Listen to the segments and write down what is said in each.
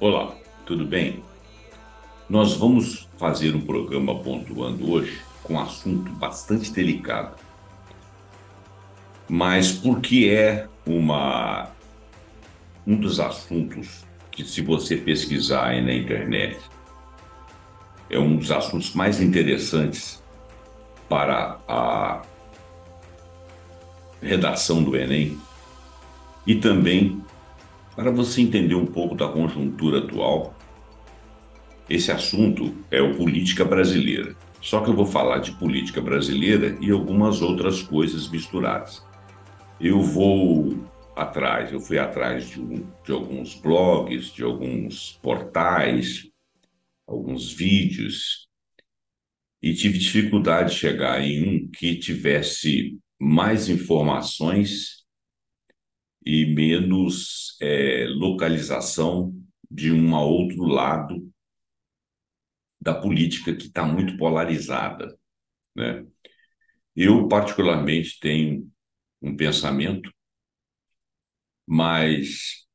Olá, tudo bem? Nós vamos fazer um programa pontuando hoje com um assunto bastante delicado, mas porque um dos assuntos que, se você pesquisar aí na internet, é um dos assuntos mais interessantes para a redação do Enem e também para você entender um pouco da conjuntura atual. Esse assunto é o política brasileira. Só que eu vou falar de política brasileira e algumas outras coisas misturadas. Eu fui atrás de alguns blogs, de alguns portais, alguns vídeos, e tive dificuldade de chegar em um que tivesse mais informações e menos localização de um a outro lado da política que está muito polarizada, né? Eu, particularmente, tenho um pensamento, mas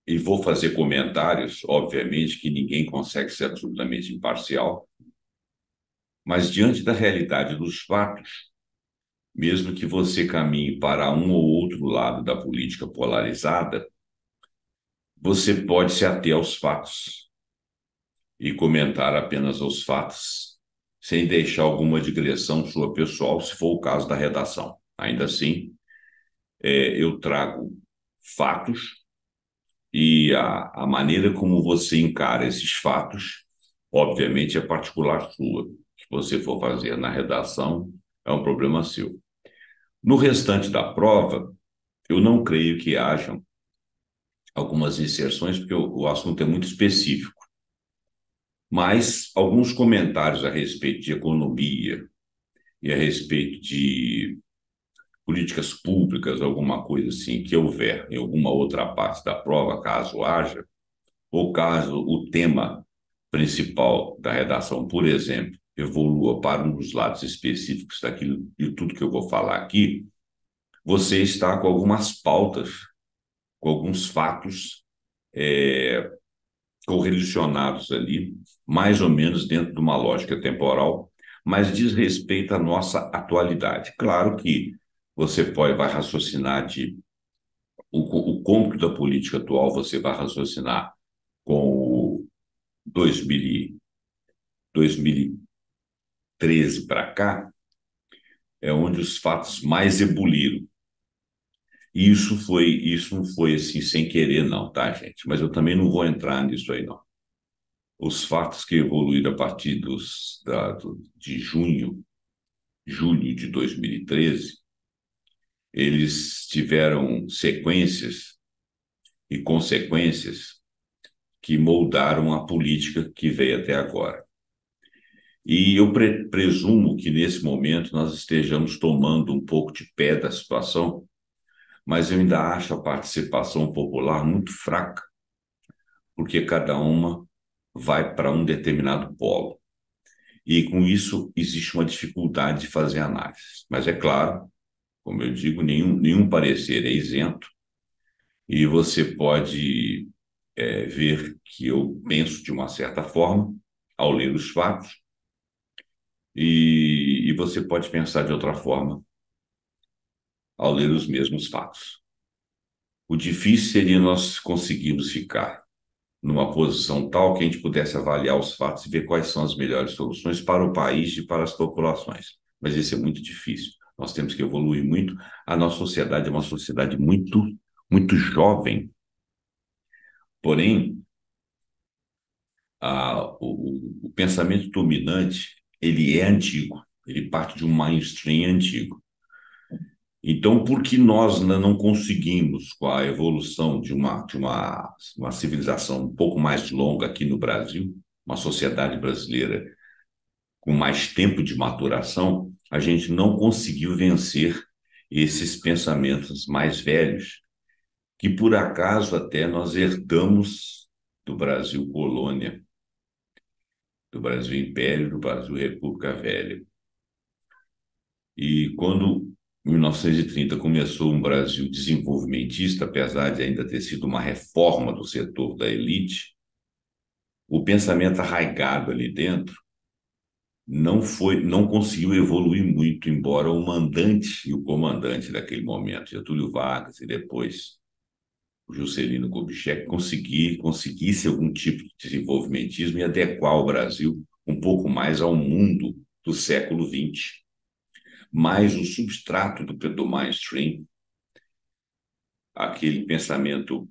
e vou fazer comentários, obviamente, que ninguém consegue ser absolutamente imparcial, mas diante da realidade dos fatos, mesmo que você caminhe para um ou outro lado da política polarizada, você pode se ater aos fatos e comentar apenas os fatos, sem deixar alguma digressão sua pessoal, se for o caso da redação. Ainda assim, eu trago fatos e a maneira como você encara esses fatos, obviamente, é particular sua. O que você for fazer na redação é um problema seu. No restante da prova, eu não creio que hajam algumas inserções, porque o assunto é muito específico, mas alguns comentários a respeito de economia e a respeito de políticas públicas, alguma coisa assim, que houver em alguma outra parte da prova, caso haja, ou caso o tema principal da redação, por exemplo, evolua para um dos lados específicos daquilo de tudo que eu vou falar aqui, você está com algumas pautas, com alguns fatos é, correlacionados ali, mais ou menos dentro de uma lógica temporal, mas diz respeito à nossa atualidade. Claro que vai raciocinar o cômputo da política atual, você vai raciocinar com o 2000, 2013 para cá, é onde os fatos mais ebuliram. E isso não foi assim sem querer, não, tá, gente? Mas eu também não vou entrar nisso aí, não. Os fatos que evoluíram a partir de julho de 2013, eles tiveram sequências e consequências que moldaram a política que veio até agora. E eu presumo que nesse momento nós estejamos tomando um pouco de pé da situação, mas eu ainda acho a participação popular muito fraca, porque cada uma vai para um determinado polo. E com isso existe uma dificuldade de fazer análise. Mas é claro, como eu digo, nenhum parecer é isento, e você pode ver que eu penso de uma certa forma ao ler os fatos, e você pode pensar de outra forma ao ler os mesmos fatos. O difícil seria nós conseguirmos ficar numa posição tal que a gente pudesse avaliar os fatos e ver quais são as melhores soluções para o país e para as populações. Mas isso é muito difícil. Nós temos que evoluir muito. A nossa sociedade é uma sociedade muito jovem. Porém, o pensamento dominante, ele é antigo. Ele parte de um mainstream antigo. Então, por que nós ainda não conseguimos, com a evolução uma civilização um pouco mais longa aqui no Brasil, uma sociedade brasileira com mais tempo de maturação, a gente não conseguiu vencer esses pensamentos mais velhos, que por acaso até nós herdamos do Brasil colônia, do Brasil Império, do Brasil República Velha. E quando em 1930 começou um Brasil desenvolvimentista, apesar de ainda ter sido uma reforma do setor da elite, o pensamento arraigado ali dentro não conseguiu evoluir muito, embora o mandante e o comandante daquele momento, Getúlio Vargas e depois o Juscelino Kubitschek, conseguisse algum tipo de desenvolvimentismo e adequar o Brasil um pouco mais ao mundo do século XX. Mas o substrato do mainstream, aquele pensamento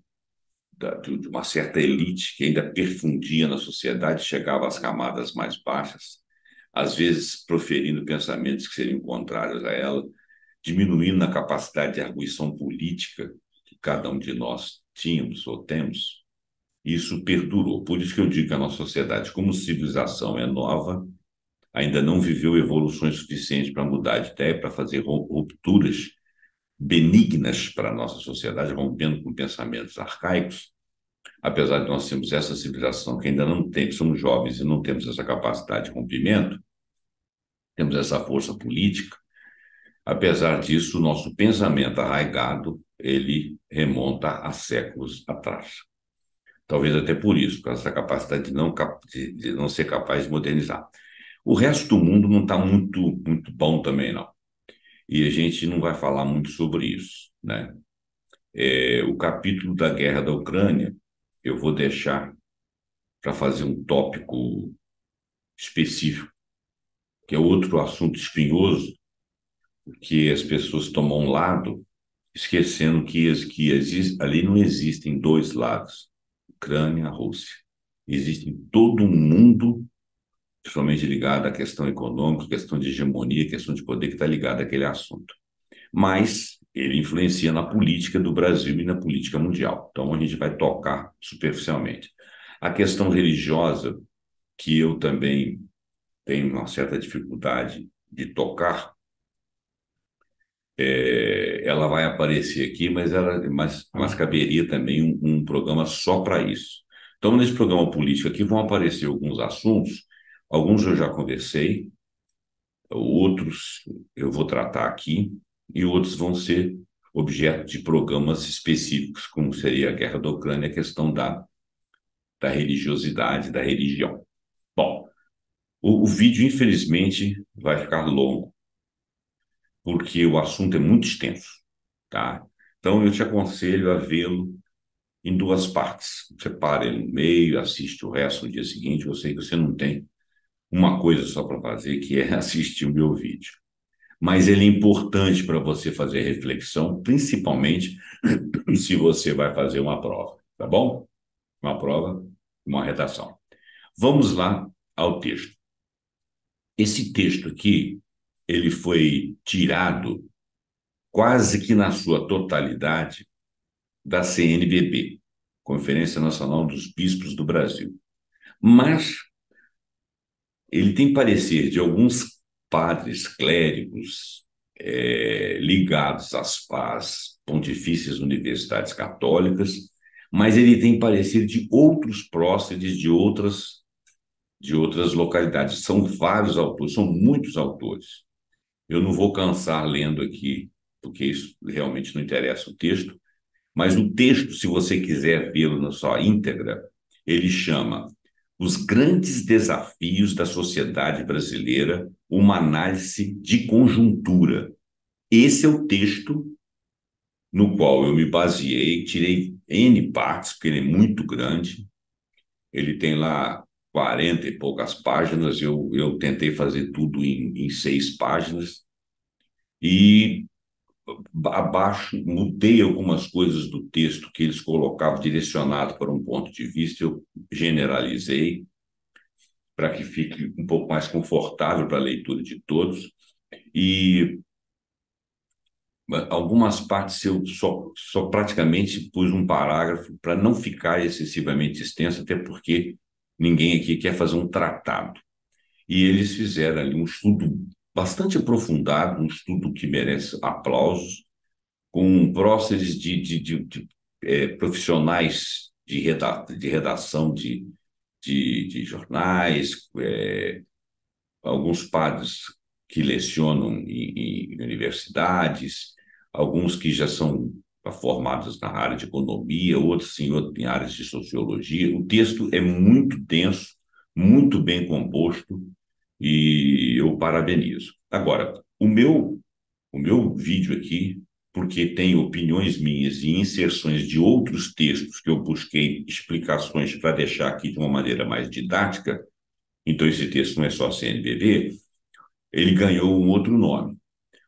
de uma certa elite que ainda perfundia na sociedade, chegava às camadas mais baixas, às vezes proferindo pensamentos que seriam contrários a ela, diminuindo a capacidade de arguição política que cada um de nós tínhamos ou temos. Isso perdurou. Por isso que eu digo que a nossa sociedade, como civilização, é nova, ainda não viveu evoluções suficientes para mudar de ideia, para fazer rupturas benignas para a nossa sociedade, rompendo com pensamentos arcaicos, apesar de nós termos essa civilização que ainda não tem, somos jovens e não temos essa capacidade de rompimento, temos essa força política. Apesar disso, o nosso pensamento arraigado, ele remonta a séculos atrás. Talvez até por isso, por causa dessa capacidade de não ser capaz de modernizar. O resto do mundo não está muito bom também, não. E a gente não vai falar muito sobre isso, né? O capítulo da guerra da Ucrânia, eu vou deixar para fazer um tópico específico, que é outro assunto espinhoso, que as pessoas tomam um lado, esquecendo ali não existem dois lados, Ucrânia, Rússia. Existe todo um mundo, principalmente ligado à questão econômica, questão de hegemonia, questão de poder, que está ligado àquele assunto. Mas ele influencia na política do Brasil e na política mundial. Então a gente vai tocar superficialmente. A questão religiosa, que eu também tenho uma certa dificuldade de tocar, ela vai aparecer aqui, mas caberia também um programa só para isso. Então, nesse programa político aqui vão aparecer alguns assuntos, alguns eu já conversei, outros eu vou tratar aqui, e outros vão ser objeto de programas específicos, como seria a guerra da Ucrânia, a questão da religiosidade, da religião. Bom, o vídeo, infelizmente, vai ficar longo, porque o assunto é muito extenso, tá? Então, eu te aconselho a vê-lo em duas partes. Você para ele no meio, assiste o resto no dia seguinte. Eu sei que você não tem uma coisa só para fazer, que é assistir o meu vídeo. Mas ele é importante para você fazer reflexão, principalmente se você vai fazer uma prova, tá bom? Uma prova, uma redação. Vamos lá ao texto. Esse texto aqui, ele foi tirado quase que na sua totalidade da CNBB, Conferência Nacional dos Bispos do Brasil. Mas ele tem parecer de alguns padres clérigos ligados às pontifícias universidades católicas, mas ele tem parecer de outros próceres de outras localidades. São vários autores, são muitos autores. Eu não vou cansar lendo aqui, porque isso realmente não interessa o texto, mas o texto, se você quiser vê-lo na sua íntegra, ele chama Os Grandes Desafios da Sociedade Brasileira, uma análise de conjuntura. Esse é o texto no qual eu me baseei, tirei N partes, porque ele é muito grande, ele tem lá 40 e poucas páginas, eu tentei fazer tudo em 6 páginas, e abaixo, mudei algumas coisas do texto que eles colocavam direcionado para um ponto de vista, eu generalizei para que fique um pouco mais confortável para a leitura de todos. E algumas partes eu só praticamente pus um parágrafo para não ficar excessivamente extenso, até porque ninguém aqui quer fazer um tratado. E eles fizeram ali um estudo bastante aprofundado, um estudo que merece aplausos, com próceres de profissionais de redação de jornais, alguns padres que lecionam em universidades, alguns que já são formados na área de economia, outros em áreas de sociologia. O texto é muito denso, muito bem composto, e eu parabenizo. Agora, o meu vídeo aqui, porque tem opiniões minhas e inserções de outros textos que eu busquei explicações para deixar aqui de uma maneira mais didática, então esse texto não é só CNBB, ele ganhou um outro nome: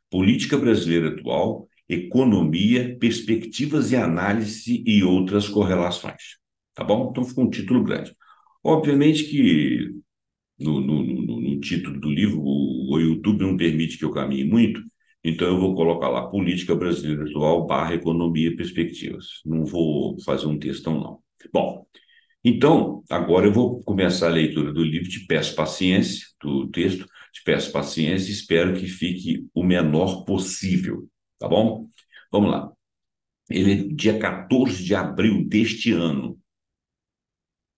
Política Brasileira Atual, Economia, Perspectivas e Análise e Outras Correlações. Tá bom? Então ficou um título grande. Obviamente que no título do livro, o YouTube não permite que eu caminhe muito, então eu vou colocar lá Política Brasileira Atual barra Economia e Perspectivas. Não vou fazer um textão, não. Bom, então, agora eu vou começar a leitura do livro. Te peço paciência, do texto, te peço paciência e espero que fique o menor possível, tá bom? Vamos lá. Ele é dia 14 de abril deste ano.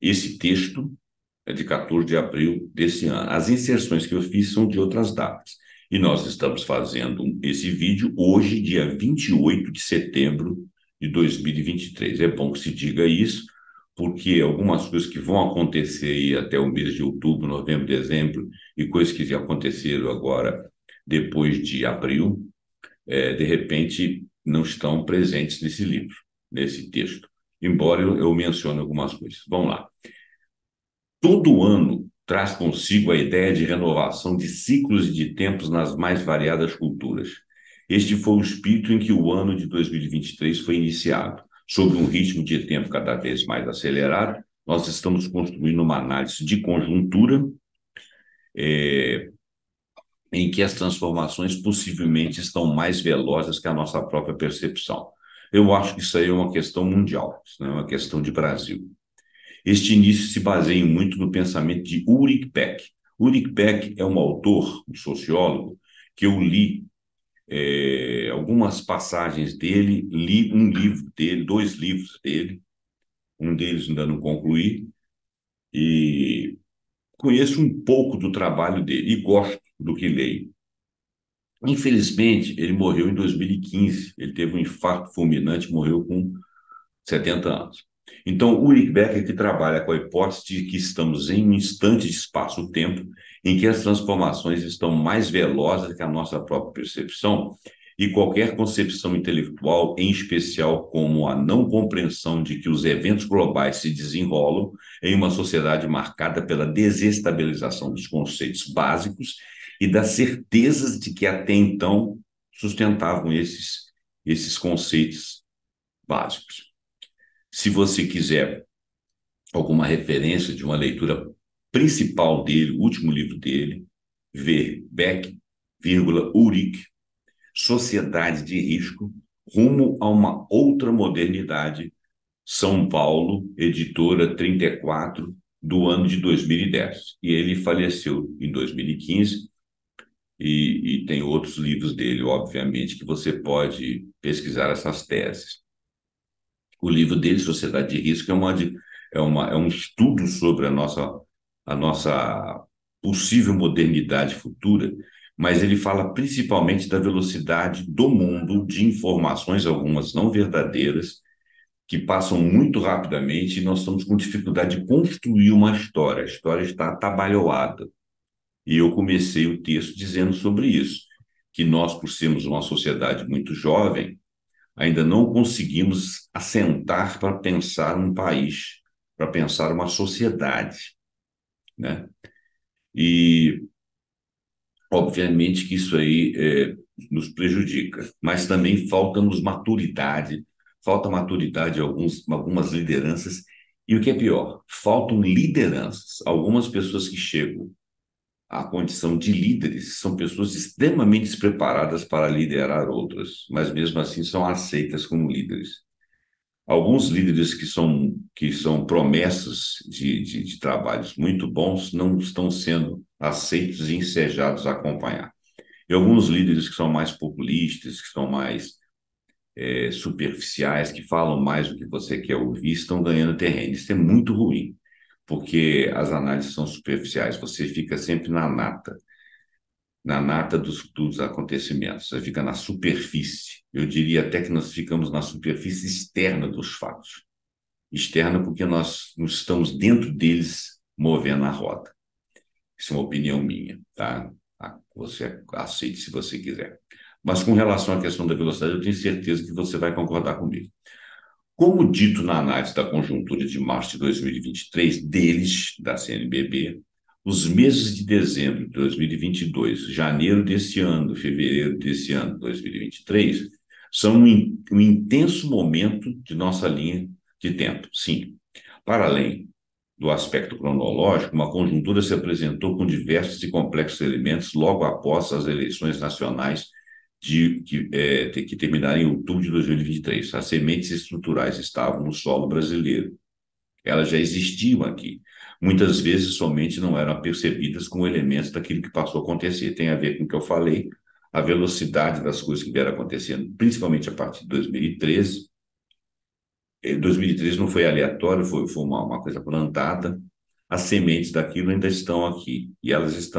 Esse texto é de 14 de abril desse ano. As inserções que eu fiz são de outras datas. E nós estamos fazendo esse vídeo hoje, dia 28 de setembro de 2023. É bom que se diga isso, porque algumas coisas que vão acontecer aí até o mês de outubro, novembro, dezembro, e coisas que já aconteceram agora depois de abril, de repente não estão presentes nesse livro, nesse texto. Embora eu mencione algumas coisas. Vamos lá. Todo ano traz consigo a ideia de renovação de ciclos e de tempos nas mais variadas culturas. Este foi o espírito em que o ano de 2023 foi iniciado. Sob um ritmo de tempo cada vez mais acelerado, nós estamos construindo uma análise de conjuntura, em que as transformações possivelmente estão mais velozes que a nossa própria percepção. Eu acho que isso aí é uma questão mundial, isso não é uma questão de Brasil. Este início se baseia muito no pensamento de Ulrich Beck. Ulrich Beck é um autor, um sociólogo, que eu li algumas passagens dele, li um livro dele, dois livros dele, um deles ainda não concluí, e conheço um pouco do trabalho dele e gosto do que leio. Infelizmente, ele morreu em 2015, ele teve um infarto fulminante, morreu com 70 anos. Então, o Ulrich Becker que trabalha com a hipótese de que estamos em um instante de espaço-tempo em que as transformações estão mais velozes que a nossa própria percepção e qualquer concepção intelectual, em especial como a não compreensão de que os eventos globais se desenrolam em uma sociedade marcada pela desestabilização dos conceitos básicos e das certezas de que até então sustentavam esses conceitos básicos. Se você quiser alguma referência de uma leitura principal dele, o último livro dele, ver Beck, Ulrich, Sociedade de Risco, rumo a uma outra modernidade, São Paulo, editora 34, do ano de 2010. E ele faleceu em 2015, e tem outros livros dele, obviamente, que você pode pesquisar essas teses. O livro dele, Sociedade de Risco, é um estudo sobre a nossa possível modernidade futura, mas ele fala principalmente da velocidade do mundo de informações, algumas não verdadeiras, que passam muito rapidamente e nós estamos com dificuldade de construir uma história. A história está atabalhoada. E eu comecei o texto dizendo sobre isso, que nós, por sermos uma sociedade muito jovem, ainda não conseguimos assentar para pensar um país, para pensar uma sociedade, né? E, obviamente, que isso aí nos prejudica, mas também falta maturidade em algumas lideranças, e o que é pior, faltam lideranças. Algumas pessoas que chegam à condição de líderes são pessoas extremamente despreparadas para liderar outras, mas mesmo assim são aceitas como líderes. Alguns líderes que são promessas de trabalhos muito bons não estão sendo aceitos e ensejados a acompanhar. E alguns líderes que são mais populistas, que são mais superficiais, que falam mais do que você quer ouvir, estão ganhando terreno. Isso é muito ruim, porque as análises são superficiais, você fica sempre na nata. na nata dos acontecimentos, você fica na superfície. Eu diria até que nós ficamos na superfície externa dos fatos. Externa porque nós não estamos dentro deles movendo a roda. Isso é uma opinião minha, tá? Você aceite se você quiser. Mas com relação à questão da velocidade, eu tenho certeza que você vai concordar comigo. Como dito na análise da conjuntura de março de 2023, deles, da CNBB, os meses de dezembro de 2022, janeiro desse ano, fevereiro desse ano, 2023, são um intenso momento de nossa linha de tempo. Sim, para além do aspecto cronológico, uma conjuntura se apresentou com diversos e complexos elementos logo após as eleições nacionais que terminaram em outubro de 2023. As sementes estruturais estavam no solo brasileiro. Elas já existiam aqui. Muitas vezes somente não eram percebidas como elementos daquilo que passou a acontecer. Tem a ver com o que eu falei, a velocidade das coisas que vieram acontecendo, principalmente a partir de 2013. 2013 não foi aleatório, foi uma coisa plantada. As sementes daquilo ainda estão aqui. E elas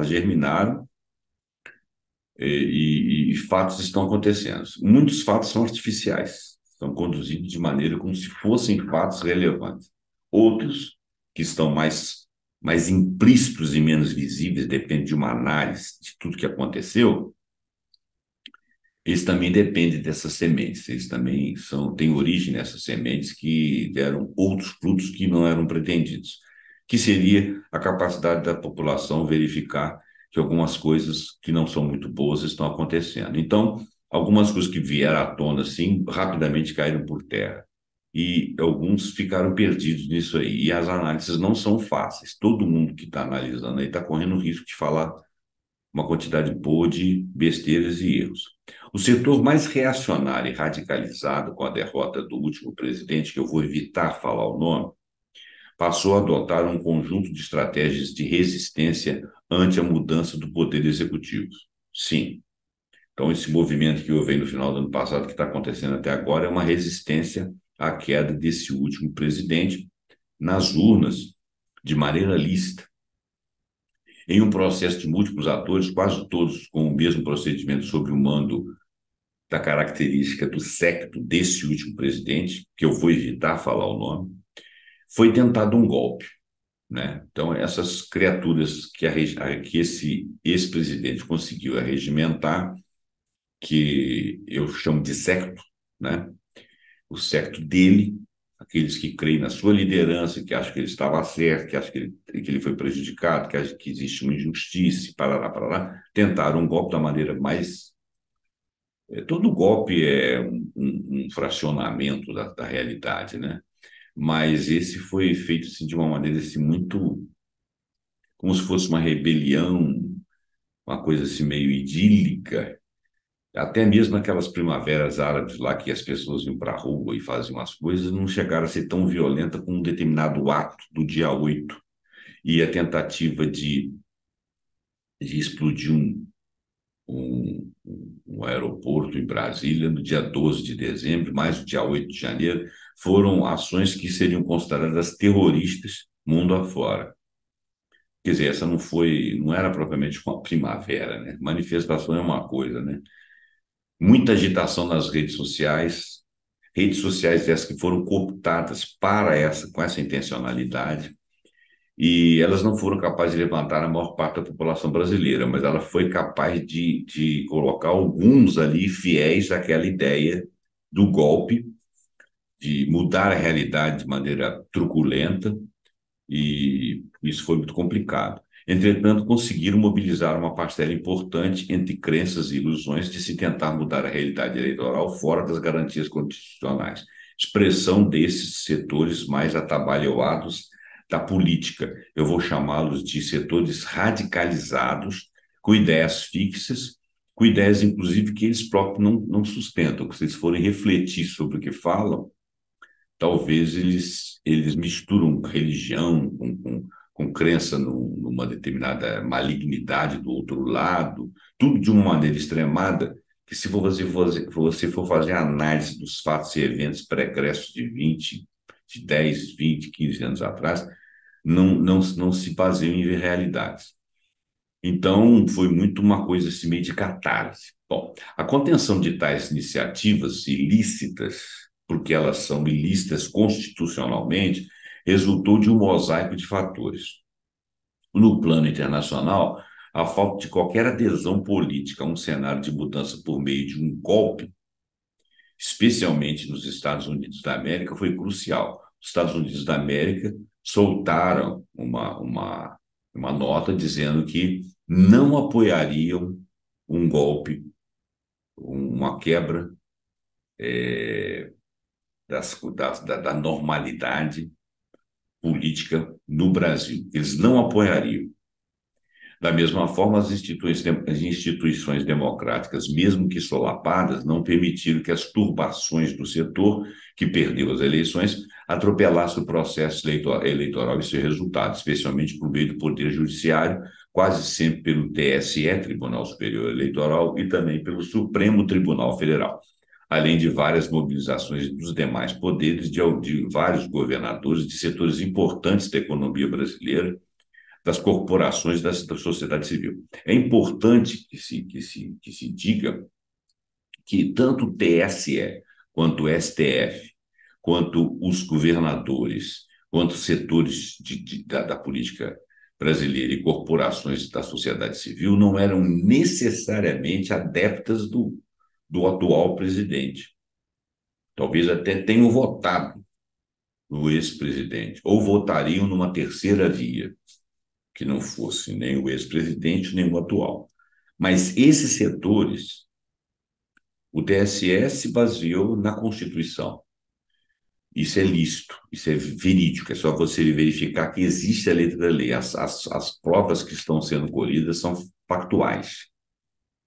germinaram e fatos estão acontecendo. Muitos fatos são artificiais, são conduzidos de maneira como se fossem fatos relevantes. Outros, que estão mais implícitos e menos visíveis, depende de uma análise de tudo que aconteceu, eles também dependem dessas sementes, eles também têm origem nessas sementes que deram outros frutos que não eram pretendidos, que seria a capacidade da população verificar que algumas coisas que não são muito boas estão acontecendo. Então, algumas coisas que vieram à tona, assim, rapidamente caíram por terra. E alguns ficaram perdidos nisso aí. E as análises não são fáceis. Todo mundo que está analisando aí está correndo o risco de falar uma quantidade boa de besteiras e erros. O setor mais reacionário e radicalizado com a derrota do último presidente, que eu vou evitar falar o nome, passou a adotar um conjunto de estratégias de resistência ante a mudança do poder executivo. Sim. Então, esse movimento que houve no final do ano passado, que está acontecendo até agora, é uma resistência à queda desse último presidente nas urnas, de maneira lícita. Em um processo de múltiplos atores, quase todos com o mesmo procedimento sob o mando da característica do séquito desse último presidente, que eu vou evitar falar o nome, foi tentado um golpe, né? Então, essas criaturas que esse ex-presidente conseguiu arregimentar, que eu chamo de séquito, né? O séquito dele, aqueles que creem na sua liderança, que acham que ele estava certo, que acham que ele foi prejudicado, que acham que existe uma injustiça, parará, tentaram um golpe da maneira mais. Todo golpe é um fracionamento da realidade, né? Mas esse foi feito assim, de uma maneira assim, muito. Como se fosse uma rebelião, uma coisa assim meio idílica. Até mesmo aquelas primaveras árabes lá que as pessoas iam para a rua e faziam as coisas, não chegaram a ser tão violenta como um determinado ato do dia 8 e a tentativa de explodir um aeroporto em Brasília no dia 12 de dezembro, mais o dia 8 de janeiro, foram ações que seriam consideradas terroristas mundo afora. Quer dizer, essa não era propriamente uma primavera, né? Manifestação é uma coisa, né? Muita agitação nas redes sociais essas que foram cooptadas com essa intencionalidade, e elas não foram capazes de levantar a maior parte da população brasileira, mas ela foi capaz de colocar alguns ali fiéis àquela ideia do golpe, de mudar a realidade de maneira truculenta, e isso foi muito complicado. Entretanto, conseguiram mobilizar uma parcela importante entre crenças e ilusões de se tentar mudar a realidade eleitoral fora das garantias constitucionais. Expressão desses setores mais atabalhoados da política. Eu vou chamá-los de setores radicalizados, com ideias fixas, com ideias, inclusive, que eles próprios não sustentam, que se eles forem refletir sobre o que falam, talvez eles misturam religião com crença numa determinada malignidade do outro lado, tudo de uma maneira extremada, que se você for fazer análise dos fatos e eventos pregressos de 10, 20, 15 anos atrás, não se baseiam em realidades. Então, foi muito uma coisa assim, meio de catarse. Bom, a contenção de tais iniciativas ilícitas, porque elas são ilícitas constitucionalmente, resultou de um mosaico de fatores. No plano internacional, a falta de qualquer adesão política a um cenário de mudança por meio de um golpe, especialmente nos Estados Unidos da América, foi crucial. Os Estados Unidos da América soltaram uma nota dizendo que não apoiariam um golpe, uma quebra da normalidade política no Brasil. Eles não apoiariam. Da mesma forma, as instituições democráticas, mesmo que solapadas, não permitiram que as turbações do setor, que perdeu as eleições, atropelassem o processo eleitoral e seu resultado, especialmente por meio do Poder Judiciário, quase sempre pelo TSE, Tribunal Superior Eleitoral, e também pelo Supremo Tribunal Federal, além de várias mobilizações dos demais poderes, de vários governadores de setores importantes da economia brasileira, das corporações da sociedade civil. É importante que se diga que tanto o TSE, quanto o STF, quanto os governadores, quanto setores da política brasileira e corporações da sociedade civil não eram necessariamente adeptas do atual presidente. Talvez até tenham votado no ex-presidente, ou votariam numa terceira via, que não fosse nem o ex-presidente, nem o atual. Mas esses setores, o TSE se baseou na Constituição. Isso é lícito, isso é verídico, é só você verificar que existe a letra da lei. As provas que estão sendo colhidas são factuais.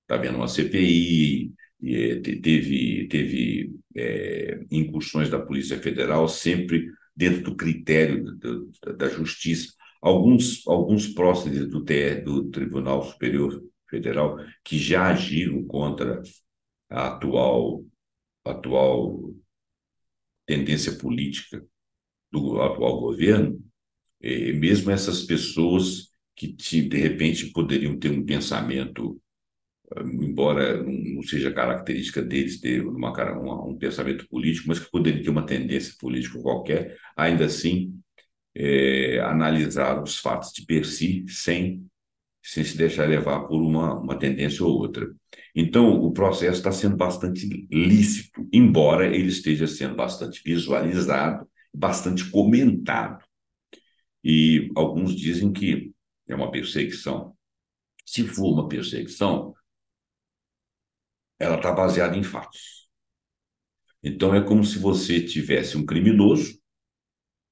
Está vendo uma CPI, teve incursões da Polícia Federal, sempre dentro do critério da justiça. Alguns próceres do Tribunal Superior Federal que já agiram contra a atual tendência política do atual governo, mesmo essas pessoas que, de repente, poderiam ter um pensamento, embora não seja característica deles ter um pensamento político, mas que poderiam ter uma tendência política qualquer, ainda assim, analisar os fatos de per si sem se deixar levar por uma tendência ou outra. Então, o processo está sendo bastante lícito, embora ele esteja sendo bastante visualizado, bastante comentado. E alguns dizem que é uma perseguição. Se for uma perseguição, ela está baseada em fatos. Então, é como se você tivesse um criminoso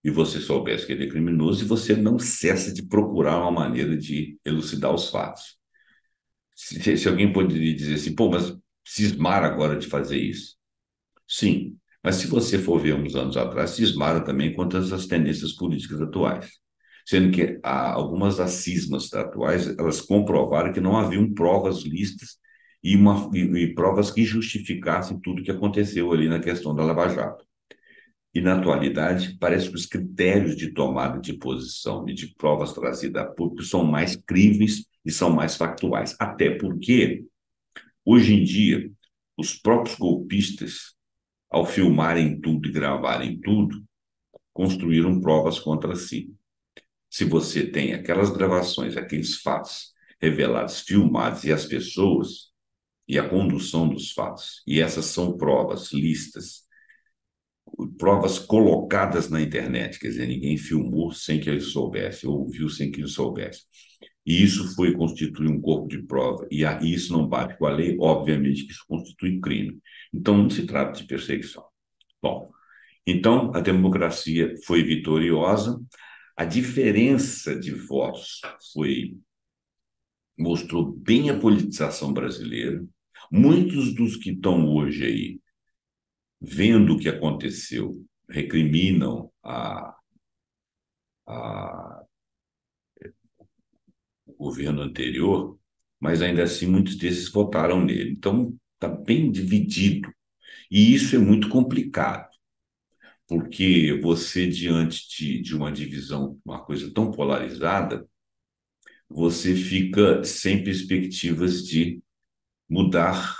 e você soubesse que ele é criminoso e você não cessa de procurar uma maneira de elucidar os fatos. Se alguém poderia dizer assim, pô, mas cismaram agora de fazer isso. Sim, mas se você for ver uns anos atrás, cismaram também contra as tendências políticas atuais. Sendo que algumas das cismas atuais, elas comprovaram que não haviam provas listas e provas que justificassem tudo que aconteceu ali na questão da Lava Jato. E, na atualidade, parece que os critérios de tomada de posição e de provas trazidas a público são mais críveis e são mais factuais. Até porque, hoje em dia, os próprios golpistas, ao filmarem tudo e gravarem tudo, construíram provas contra si. Se você tem aquelas gravações, aqueles fatos revelados, filmados e as pessoas e a condução dos fatos, e essas são provas listas, provas colocadas na internet, quer dizer, ninguém filmou sem que ele soubesse, ou viu sem que ele soubesse. E isso foi constituir um corpo de prova, e isso não bate com a lei, obviamente que isso constitui crime. Então, não se trata de perseguição. Bom, então a democracia foi vitoriosa, a diferença de votos mostrou bem a politização brasileira. Muitos dos que estão hoje aí, vendo o que aconteceu, recriminam a o governo anterior, mas ainda assim muitos desses votaram nele. Então, está bem dividido. E isso é muito complicado, porque você, diante de uma divisão, uma coisa tão polarizada, você fica sem perspectivas de mudar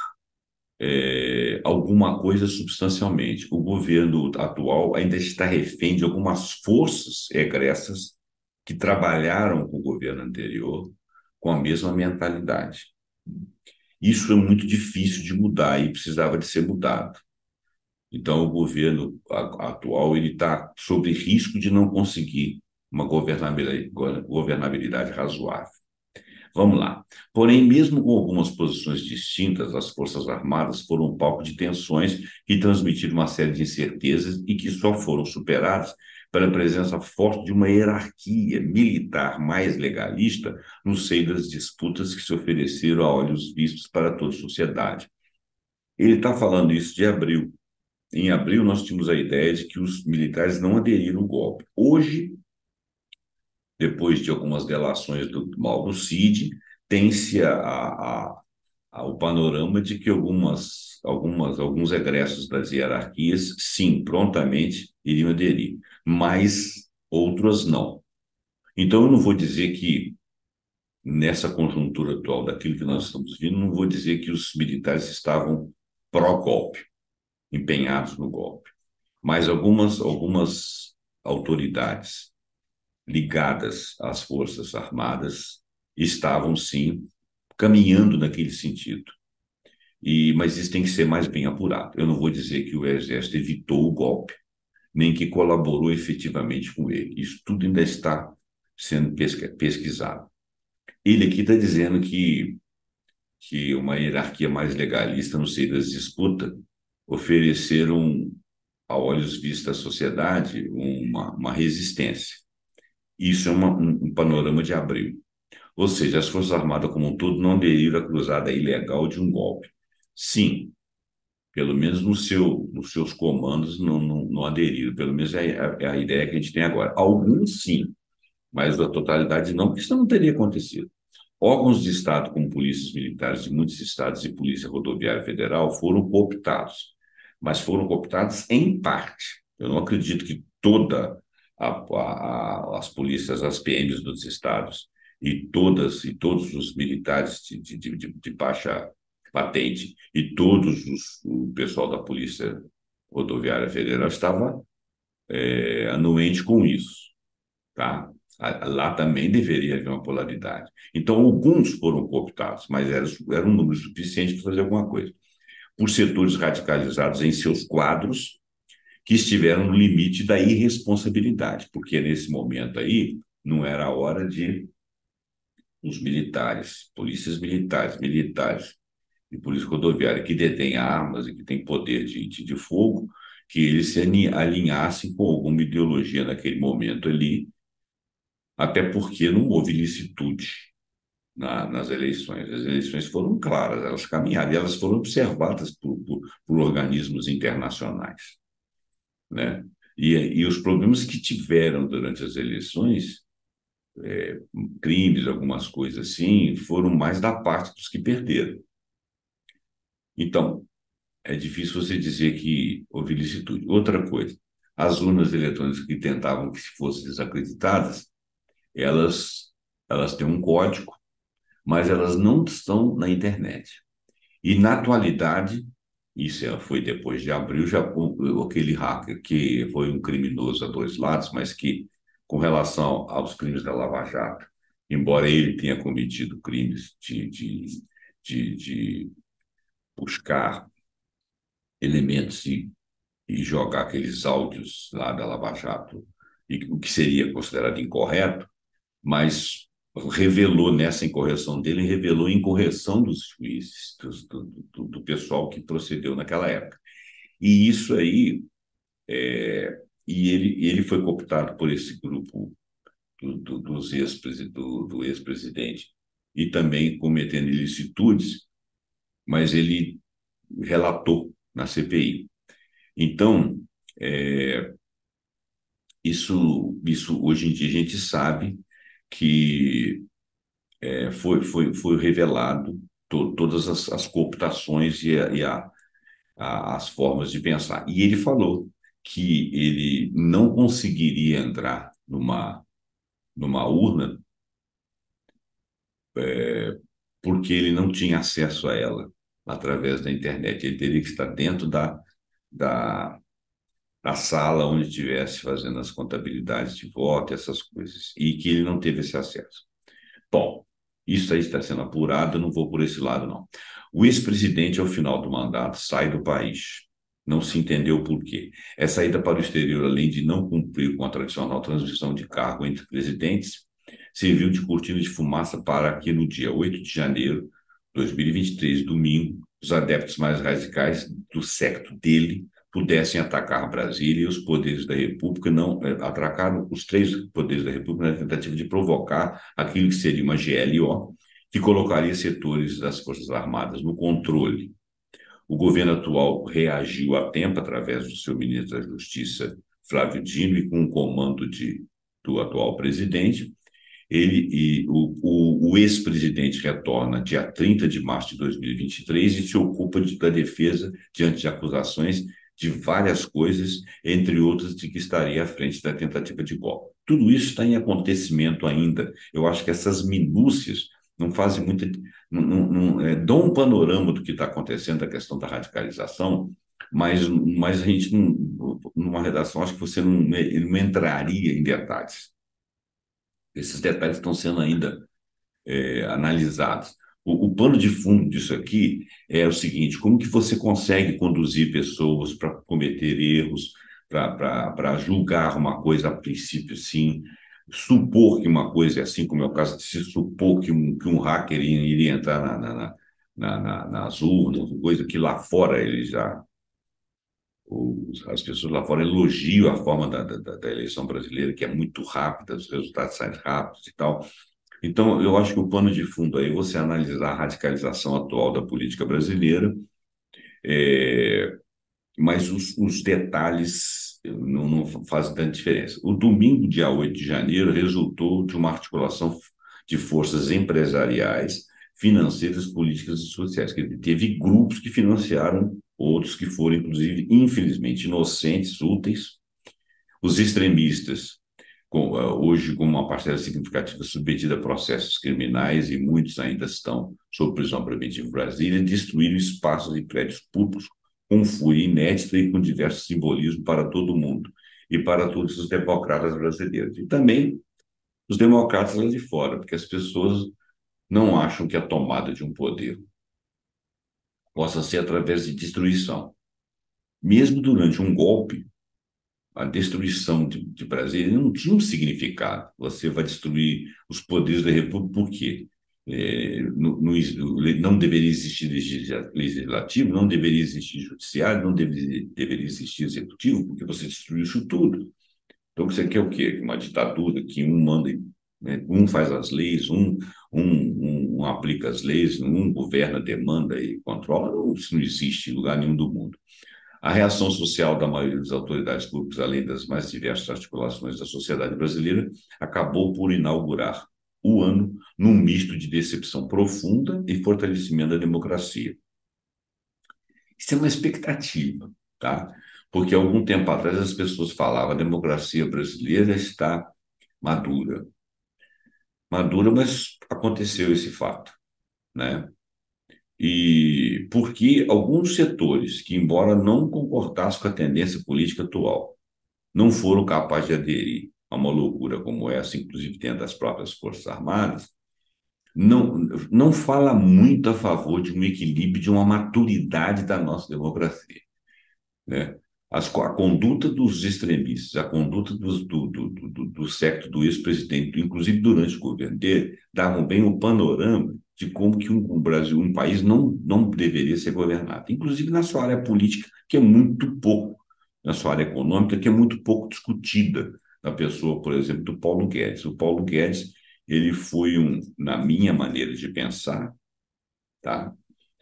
alguma coisa substancialmente. O governo atual ainda está refém de algumas forças egressas que trabalharam com o governo anterior com a mesma mentalidade. Isso é muito difícil de mudar e precisava de ser mudado. Então, o governo atual ele está sob risco de não conseguir uma governabilidade razoável. Vamos lá. Porém, mesmo com algumas posições distintas, as Forças Armadas foram um palco de tensões que transmitiram uma série de incertezas e que só foram superadas pela presença forte de uma hierarquia militar mais legalista no seio das disputas que se ofereceram a olhos vistos para toda a sociedade. Ele está falando isso de abril. Em abril, nós tínhamos a ideia de que os militares não aderiram ao golpe. Hoje, depois de algumas delações do Mauro Cid, tem-se o panorama de que alguns egressos das hierarquias, sim, prontamente iriam aderir, mas outros não. Então, eu não vou dizer que, nessa conjuntura atual daquilo que nós estamos vendo, não vou dizer que os militares estavam pró-golpe, empenhados no golpe, mas algumas autoridades ligadas às Forças Armadas estavam, sim, caminhando naquele sentido. Mas isso tem que ser mais bem apurado. Eu não vou dizer que o Exército evitou o golpe, nem que colaborou efetivamente com ele. Isso tudo ainda está sendo pesquisado. Ele aqui está dizendo que uma hierarquia mais legalista no seio das disputas ofereceram, a olhos vistos da sociedade, uma resistência. Isso é um panorama de abril. Ou seja, as Forças Armadas como um todo não aderiram à cruzada ilegal de um golpe. Sim, pelo menos nos seus comandos não aderiram, pelo menos é a ideia que a gente tem agora. Alguns sim, mas a totalidade não, porque isso não teria acontecido. Órgãos de Estado, como polícias militares de muitos estados e Polícia Rodoviária Federal, foram cooptados, mas foram cooptados em parte. Eu não acredito que as polícias, as PMs dos estados e todos os militares de baixa patente e o pessoal da Polícia Rodoviária Federal estava anuente com isso, tá? Lá também deveria haver uma polaridade. Então, alguns foram cooptados, mas era um número suficiente para fazer alguma coisa. Por setores radicalizados em seus quadros, que estiveram no limite da irresponsabilidade, porque nesse momento aí não era a hora de os militares, polícias militares, militares e polícia rodoviária que detêm armas e que têm poder de fogo, que eles se alinhassem com alguma ideologia naquele momento ali, até porque não houve licitude nas eleições. As eleições foram claras, elas caminharam, e elas foram observadas por organismos internacionais, né? E os problemas que tiveram durante as eleições, crimes, algumas coisas assim, foram mais da parte dos que perderam. Então, é difícil você dizer que houve licitude. Outra coisa, as urnas eletrônicas que tentavam que fossem desacreditadas, elas, elas têm um código, mas elas não estão na internet. E na atualidade, foi depois de abril, já aquele hacker que foi um criminoso a dois lados, mas que, com relação aos crimes da Lava Jato, embora ele tenha cometido crimes de buscar elementos e jogar aqueles áudios lá da Lava Jato, o que seria considerado incorreto, mas revelou nessa incorreção dele, revelou incorreção dos juízes, do pessoal que procedeu naquela época. E isso aí, ele foi cooptado por esse grupo do ex-presidente e também cometendo ilicitudes, mas ele relatou na CPI. Então, isso hoje em dia a gente sabe que foi revelado todas as cooptações as formas de pensar. E ele falou que ele não conseguiria entrar numa urna porque ele não tinha acesso a ela através da internet. Ele teria que estar dentro da, da sala onde estivesse fazendo as contabilidades de voto, essas coisas, e que ele não teve esse acesso. Bom, isso aí está sendo apurado, eu não vou por esse lado, não. O ex-presidente, ao final do mandato, sai do país. Não se entendeu por quê. Essa ida para o exterior, além de não cumprir com a tradicional transmissão de cargo entre presidentes, serviu de cortina de fumaça para que no dia 8 de janeiro de 2023, domingo, os adeptos mais radicais do secto dele pudessem atacar Brasília e os poderes da República, não atracaram os três poderes da República na tentativa de provocar aquilo que seria uma GLO, que colocaria setores das Forças Armadas no controle. O governo atual reagiu a tempo através do seu ministro da Justiça, Flávio Dino, e com o comando do atual presidente. O ex-presidente retorna dia 30 de março de 2023 e se ocupa da defesa diante de acusações de várias coisas, entre outras de que estaria à frente da tentativa de golpe. Tudo isso está em acontecimento ainda. Eu acho que essas minúcias não fazem muita. Dão um panorama do que está acontecendo, da questão da radicalização, mas a gente, numa redação, acho que você não entraria em detalhes. Esses detalhes estão sendo ainda analisados. O pano de fundo disso aqui é o seguinte: como que você consegue conduzir pessoas para cometer erros, para julgar uma coisa a princípio sim, supor que uma coisa é assim, como é o caso de se supor que um hacker iria entrar nas urnas, coisa que lá fora ele já. As pessoas lá fora elogiam a forma da eleição brasileira, que é muito rápida, os resultados saem rápidos e tal. Então, eu acho que o pano de fundo aí é você analisar a radicalização atual da política brasileira, é, mas os detalhes não fazem tanta diferença. O domingo, dia 8 de janeiro, resultou de uma articulação de forças empresariais, financeiras, políticas e sociais. Quer dizer, teve grupos que financiaram outros que foram, inclusive, infelizmente, inocentes, úteis. Os extremistas hoje com uma parcela significativa submetida a processos criminais e muitos ainda estão sob prisão preventiva em Brasília, destruíram espaços e prédios públicos com fúria inédita e com diversos simbolismos para todo mundo e para todos os democratas brasileiros. E também os democratas lá de fora, porque as pessoas não acham que a tomada de um poder possa ser através de destruição. Mesmo durante um golpe, a destruição de Brasília não tinha um significado. Você vai destruir os poderes da República por quê? Não deveria existir legislativo, não deveria existir judiciário, não deveria existir executivo, porque você destruiu isso tudo. Então, você quer o quê? Uma ditadura que um manda, né? Um faz as leis, um aplica as leis, um governa, demanda e controla. Isso não existe em lugar nenhum do mundo. A reação social da maioria das autoridades públicas, além das mais diversas articulações da sociedade brasileira, acabou por inaugurar o ano num misto de decepção profunda e fortalecimento da democracia. Isso é uma expectativa, tá? Porque há algum tempo atrás as pessoas falavam a democracia brasileira está madura. Madura, mas aconteceu esse fato, né? E porque alguns setores que, embora não concordassem com a tendência política atual, não foram capazes de aderir a uma loucura como essa, inclusive dentro das próprias Forças Armadas, não, não fala muito a favor de um equilíbrio, de uma maturidade da nossa democracia, né? A conduta dos extremistas, a conduta do secto do ex-presidente, inclusive durante o governo dele, davam bem o panorama de como que um Brasil, um país, não deveria ser governado, inclusive na sua área política, que é muito pouco, na sua área econômica, que é muito pouco discutida, na pessoa, por exemplo, do Paulo Guedes. O Paulo Guedes, ele foi na minha maneira de pensar, tá?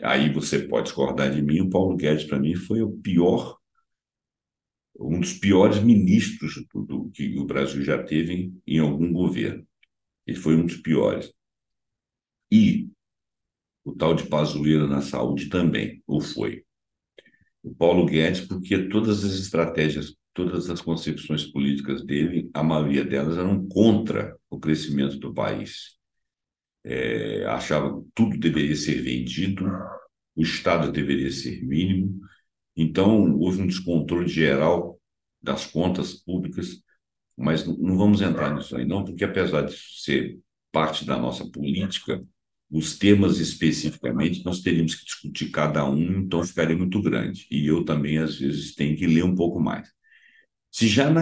Aí você pode discordar de mim, o Paulo Guedes, para mim, foi o pior um dos piores ministros que o Brasil já teve em algum governo. Ele foi um dos piores. E o tal de Pazuello na saúde também, ou foi. O Paulo Guedes, porque todas as estratégias, todas as concepções políticas dele, a maioria delas eram contra o crescimento do país. achava que tudo deveria ser vendido, o Estado deveria ser mínimo. Então, houve um descontrole geral das contas públicas, mas não vamos entrar nisso aí, não, porque apesar de ser parte da nossa política, os temas especificamente nós teríamos que discutir cada um, então ficaria muito grande. E eu também, às vezes, tenho que ler um pouco mais. Se já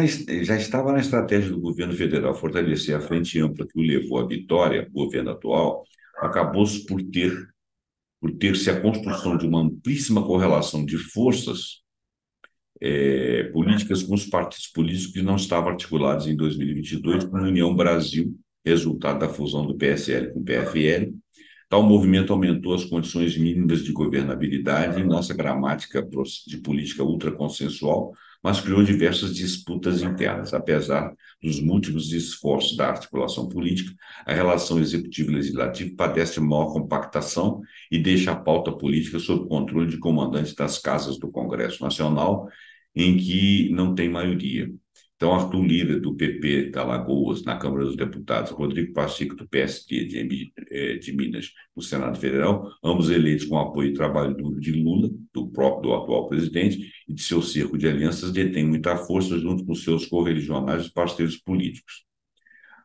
estava na estratégia do governo federal fortalecer a frente ampla que o levou à vitória, o governo atual, acabou-se por ter-se a construção de uma amplíssima correlação de forças políticas com os partidos políticos que não estavam articulados em 2022 com a União Brasil, resultado da fusão do PSL com o PFL. Tal movimento aumentou as condições mínimas de governabilidade em nossa gramática de política ultraconsensual, mas criou diversas disputas internas. Apesar dos múltiplos esforços da articulação política, a relação executivo-legislativo padece de maior compactação e deixa a pauta política sob controle de comandantes das casas do Congresso Nacional, em que não tem maioria. Então, Arthur Lira, do PP da Alagoas, na Câmara dos Deputados, Rodrigo Pacheco, do PSD de Minas, no Senado Federal, ambos eleitos com apoio e trabalho duro de Lula, do atual presidente, e de seu cerco de alianças, detêm muita força junto com seus correligionários e parceiros políticos.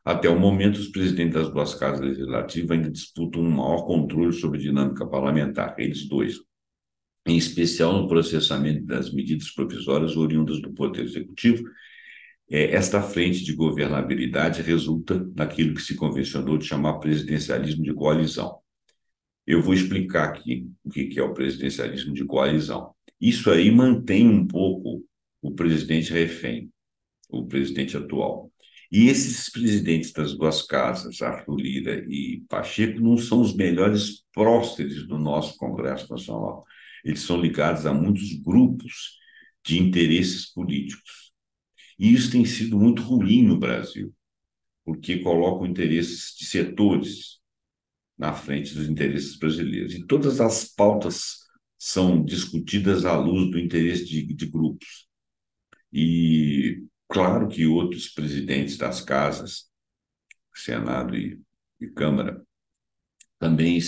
Até o momento, os presidentes das duas casas legislativas ainda disputam um maior controle sobre a dinâmica parlamentar, eles dois, em especial no processamento das medidas provisórias oriundas do Poder Executivo. Esta frente de governabilidade resulta naquilo que se convencionou de chamar presidencialismo de coalizão. Eu vou explicar aqui o que é o presidencialismo de coalizão. Isso aí mantém um pouco o presidente refém, o presidente atual. E esses presidentes das duas casas, Arthur Lira e Pacheco, não são os melhores próceres do nosso Congresso Nacional. Eles são ligados a muitos grupos de interesses políticos. E isso tem sido muito ruim no Brasil, porque coloca interesses de setores na frente dos interesses brasileiros. E todas as pautas são discutidas à luz do interesse de grupos. E claro que outros presidentes das casas, Senado e Câmara, também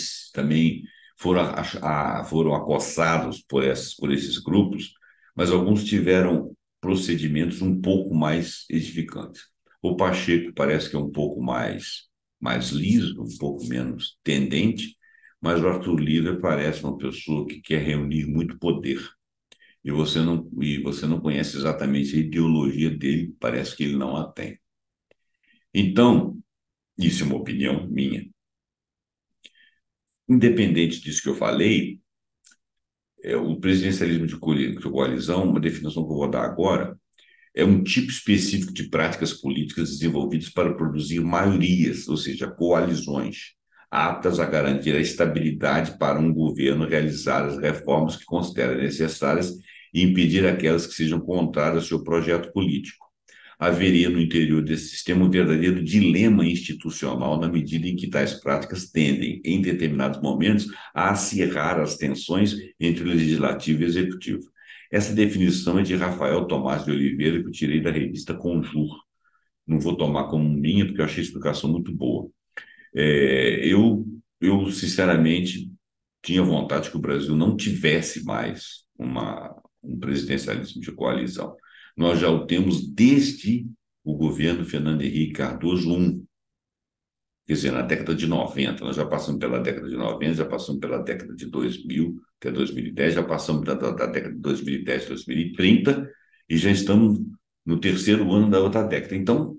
foram acossados por esses grupos, mas alguns tiveram procedimentos um pouco mais edificantes. O Pacheco parece que é um pouco mais liso, um pouco menos tendente, mas o Arthur Lira parece uma pessoa que quer reunir muito poder. E você não conhece exatamente a ideologia dele, parece que ele não a tem. Então, isso é uma opinião minha. Independente disso que eu falei, o presidencialismo de coalizão, uma definição que eu vou dar agora, é um tipo específico de práticas políticas desenvolvidas para produzir maiorias, ou seja, coalizões, aptas a garantir a estabilidade para um governo realizar as reformas que considera necessárias e impedir aquelas que sejam contrárias ao seu projeto político. Haveria no interior desse sistema um verdadeiro dilema institucional na medida em que tais práticas tendem, em determinados momentos, a acirrar as tensões entre o legislativo e o executivo. Essa definição é de Rafael Tomás de Oliveira, que eu tirei da revista Conjur. Não vou tomar como minha, porque eu achei a explicação muito boa. Eu, sinceramente, tinha vontade que o Brasil não tivesse mais um presidencialismo de coalizão. Nós já o temos desde o governo Fernando Henrique Cardoso I, quer dizer, na década de 90. Nós já passamos pela década de 90, já passamos pela década de 2000, até 2010, já passamos da década de 2010 a 2030 e já estamos no terceiro ano da outra década. Então,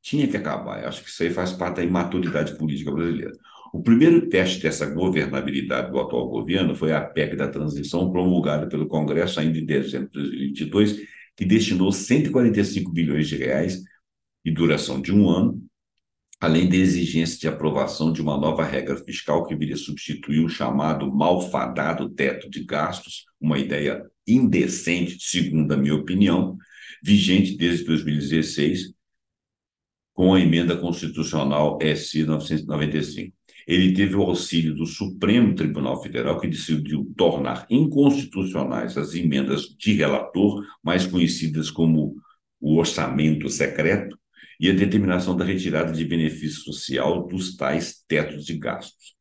tinha que acabar. Eu acho que isso aí faz parte da imaturidade política brasileira. O primeiro teste dessa governabilidade do atual governo foi a PEC da transição, promulgada pelo Congresso ainda em dezembro de 2022, que destinou 145 bilhões de reais e duração de um ano, além da exigência de aprovação de uma nova regra fiscal que viria substituir o chamado malfadado teto de gastos, uma ideia indecente, segundo a minha opinião, vigente desde 2016, com a emenda constitucional SC 995. Ele teve o auxílio do Supremo Tribunal Federal, que decidiu tornar inconstitucionais as emendas de relator, mais conhecidas como o orçamento secreto, e a determinação da retirada de benefício social dos tais tetos de gastos.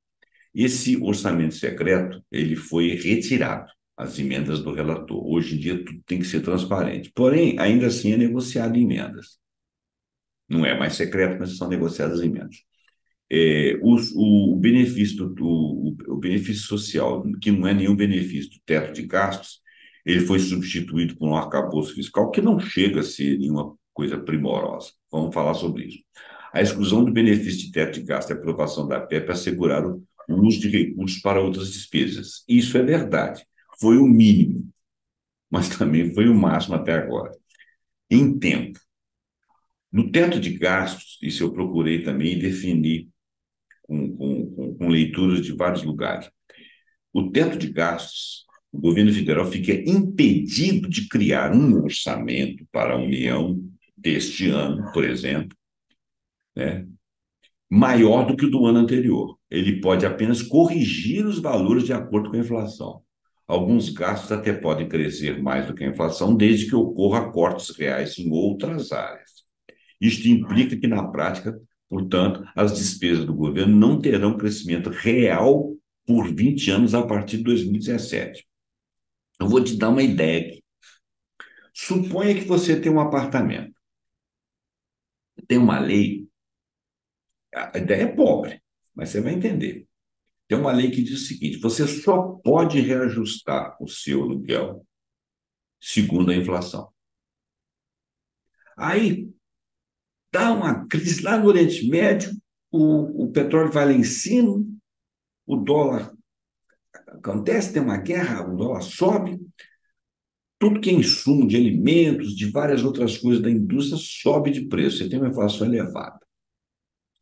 Esse orçamento secreto, ele foi retirado, as emendas do relator. Hoje em dia tudo tem que ser transparente. Porém, ainda assim é negociado em emendas. Não é mais secreto, mas são negociadas emendas. O benefício o benefício social, que não é nenhum benefício do teto de gastos, ele foi substituído por um arcabouço fiscal que não chega a ser nenhuma coisa primorosa. Vamos falar sobre isso. A exclusão do benefício de teto de gasto e a aprovação da PEP asseguraram o uso de recursos para outras despesas. Isso é verdade. Foi o mínimo, mas também foi o máximo até agora. Em tempo. No teto de gastos, isso eu procurei também definir com leituras de vários lugares. O teto de gastos, o governo federal fica impedido de criar um orçamento para a União deste ano, por exemplo, né, maior do que o do ano anterior. Ele pode apenas corrigir os valores de acordo com a inflação. Alguns gastos até podem crescer mais do que a inflação, desde que ocorra cortes reais em outras áreas. Isto implica que, na prática, portanto, as despesas do governo não terão crescimento real por 20 anos a partir de 2017. Eu vou te dar uma ideia aqui. Suponha que você tem um apartamento. Tem uma lei, a ideia é pobre, mas você vai entender. Tem uma lei que diz o seguinte: você só pode reajustar o seu aluguel segundo a inflação. Aí dá uma crise lá no Oriente Médio, o petróleo vai lá em cima, o dólar acontece, tem uma guerra, o dólar sobe, tudo que é insumo de alimentos, de várias outras coisas da indústria, sobe de preço. Você tem uma inflação elevada.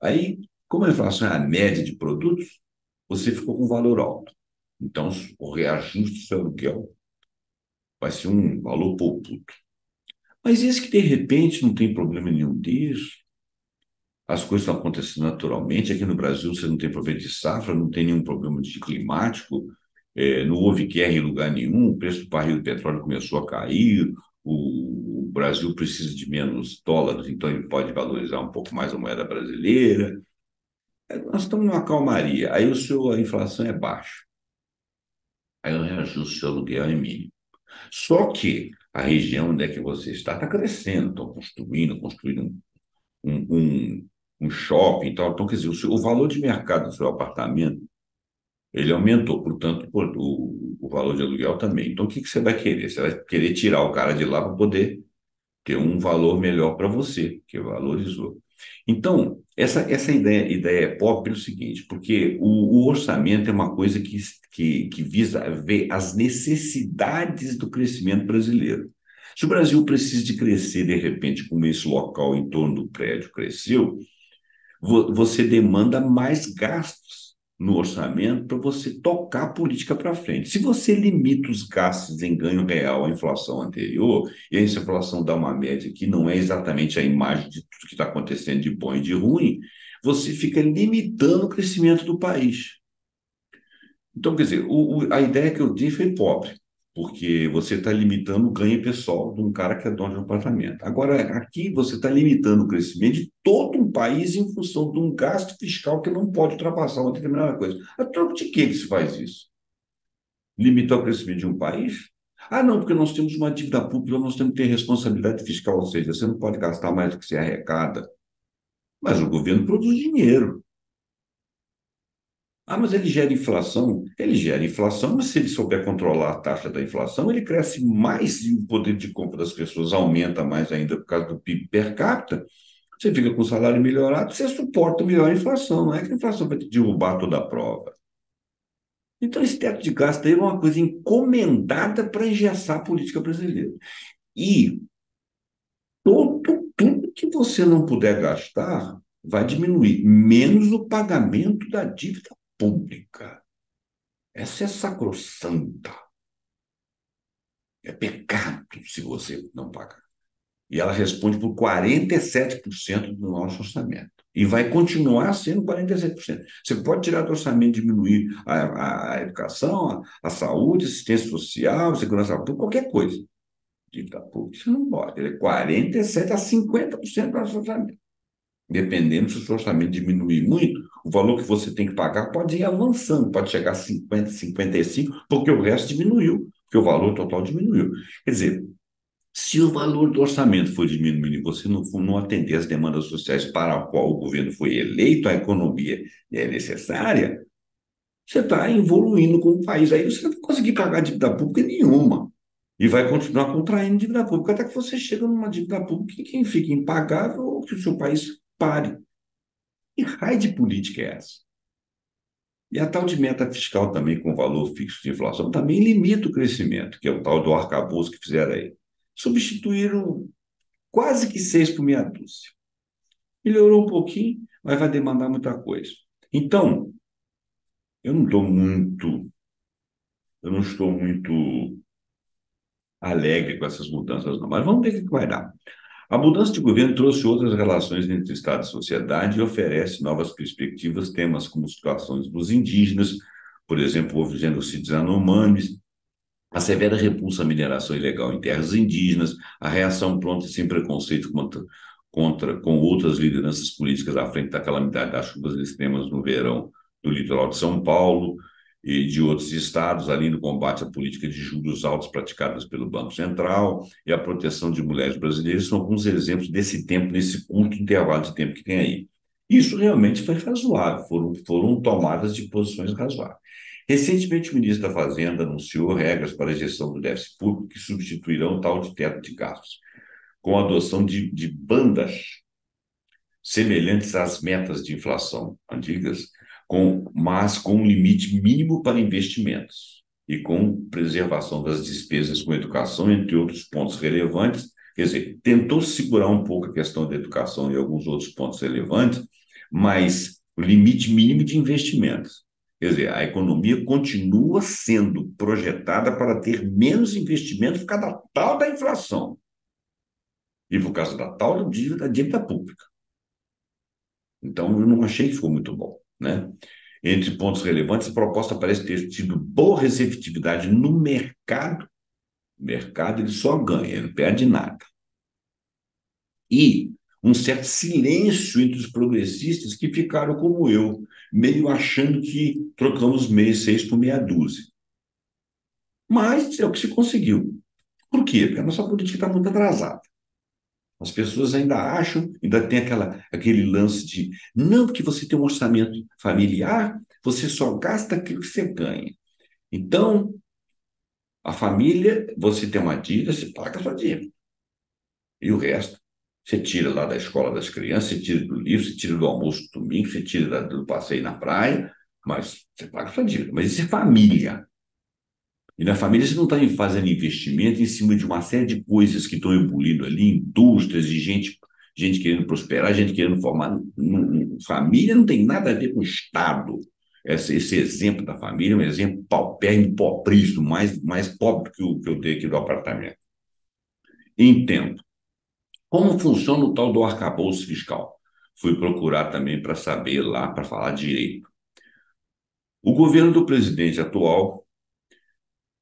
Aí, como a inflação é a média de produtos, você ficou com um valor alto. Então, o reajuste do seu aluguel vai ser um valor poupudo. Mas isso que, de repente, não tem problema nenhum disso. As coisas estão acontecendo naturalmente. Aqui no Brasil, você não tem problema de safra, não tem nenhum problema de climático. Não houve guerra em lugar nenhum, o preço do barril do petróleo começou a cair, o Brasil precisa de menos dólares, então ele pode valorizar um pouco mais a moeda brasileira. Nós estamos numa calmaria, aí a inflação é baixa, aí o reajuste do seu aluguel é mínimo. Só que a região onde é que você está crescendo, estão construindo um shopping e tal. Então, quer dizer, o valor de mercado do seu apartamento ele aumentou, portanto, o valor de aluguel também. Então, o que você vai querer? Você vai querer tirar o cara de lá para poder ter um valor melhor para você, que valorizou. Então, essa ideia é pop pelo seguinte, porque o orçamento é uma coisa que visa ver as necessidades do crescimento brasileiro. Se o Brasil precisa de crescer, de repente, como esse local em torno do prédio cresceu, você demanda mais gastos no orçamento para você tocar a política para frente. Se você limita os gastos em ganho real à inflação anterior, e a inflação dá uma média que não é exatamente a imagem de tudo que está acontecendo de bom e de ruim, você fica limitando o crescimento do país. Então, quer dizer, a ideia que eu dei foi pobre, porque você está limitando o ganho pessoal de um cara que é dono de um apartamento. Agora, aqui você está limitando o crescimento de todo um país em função de um gasto fiscal que não pode ultrapassar uma determinada coisa. A troco de que se faz isso? Limitar o crescimento de um país? Ah, não, porque nós temos uma dívida pública, nós temos que ter responsabilidade fiscal, ou seja, você não pode gastar mais do que se arrecada. Mas o governo produz dinheiro. Ah, mas ele gera inflação? Ele gera inflação, mas se ele souber controlar a taxa da inflação, ele cresce mais e o poder de compra das pessoas aumenta mais ainda por causa do PIB per capita. Você fica com o salário melhorado, você suporta melhor a inflação, não é que a inflação vai te derrubar toda a prova. Então, esse teto de gasto aí é uma coisa encomendada para engessar a política brasileira. E tudo que você não puder gastar vai diminuir, menos o pagamento da dívida pública. Essa é sacrossanta. É pecado se você não pagar. E ela responde por 47% do nosso orçamento. E vai continuar sendo 47%. Você pode tirar do orçamento, diminuir a educação, a saúde, assistência social, segurança pública, qualquer coisa. Dívida pública, você não pode. Ele é 47% a 50% do nosso orçamento. Dependendo se o seu orçamento diminuir muito, o valor que você tem que pagar pode ir avançando, pode chegar a 50, 55, porque o resto diminuiu, porque o valor total diminuiu. Quer dizer, se o valor do orçamento for diminuindo e você não atender as demandas sociais para a qual o governo foi eleito, a economia é necessária, você está evoluindo como país. Aí você não vai conseguir pagar dívida pública nenhuma. E vai continuar contraindo dívida pública até que você chega numa dívida pública que fica impagável ou que o seu país pare. Que raio de política é essa? E a tal de meta fiscal também com valor fixo de inflação também limita o crescimento, que é o tal do arcabouço que fizeram aí. Substituíram quase que 6 por meia dúzia. Melhorou um pouquinho, mas vai demandar muita coisa. Então, eu não estou muito, eu não estou muito alegre com essas mudanças, não. Mas vamos ver o que vai dar. A mudança de governo trouxe outras relações entre Estado e sociedade e oferece novas perspectivas, temas como situações dos indígenas, por exemplo, houve genocídios anomames, a severa repulsa à mineração ilegal em terras indígenas, a reação pronta e sem preconceito com outras lideranças políticas à frente da calamidade das chuvas extremas no verão do litoral de São Paulo e de outros estados, além do combate à política de juros altos praticadas pelo Banco Central e a proteção de mulheres brasileiras, são alguns exemplos desse tempo, nesse curto intervalo de tempo que tem aí. Isso realmente foi razoável, foram tomadas de posições razoáveis. Recentemente, o ministro da Fazenda anunciou regras para a gestão do déficit público que substituirão o tal de teto de gastos, com a adoção de bandas semelhantes às metas de inflação antigas, mas com um limite mínimo para investimentos e com preservação das despesas com educação, entre outros pontos relevantes. Quer dizer, tentou segurar um pouco a questão da educação e alguns outros pontos relevantes, mas o limite mínimo de investimentos. Quer dizer, a economia continua sendo projetada para ter menos investimentos por causa da tal da inflação e por causa da tal da dívida pública. Então, eu não achei que ficou muito bom, né? Entre pontos relevantes, a proposta parece ter tido boa receptividade no mercado. O mercado ele só ganha, ele não perde nada. E um certo silêncio entre os progressistas que ficaram como eu, meio achando que trocamos meia seis por meia dúzia. Mas é o que se conseguiu. Por quê? Porque a nossa política está muito atrasada. As pessoas ainda acham, ainda tem aquele lance de não, porque você tem um orçamento familiar, você só gasta aquilo que você ganha. Então, a família, você tem uma dívida, você paga a sua dívida. E o resto, você tira lá da escola das crianças, você tira do livro, você tira do almoço do domingo, você tira do passeio na praia, mas você paga a sua dívida. Mas isso é família. E na família você não está fazendo investimento em cima de uma série de coisas que estão ebulindo ali, indústrias e gente querendo prosperar, gente querendo formar. Família não tem nada a ver com o Estado. Esse exemplo da família é um exemplo paupérrimo, pobríssimo, mais pobre que eu dei aqui do apartamento. Entendo. Como funciona o tal do arcabouço fiscal? Fui procurar também para saber lá, para falar direito. O governo do presidente atual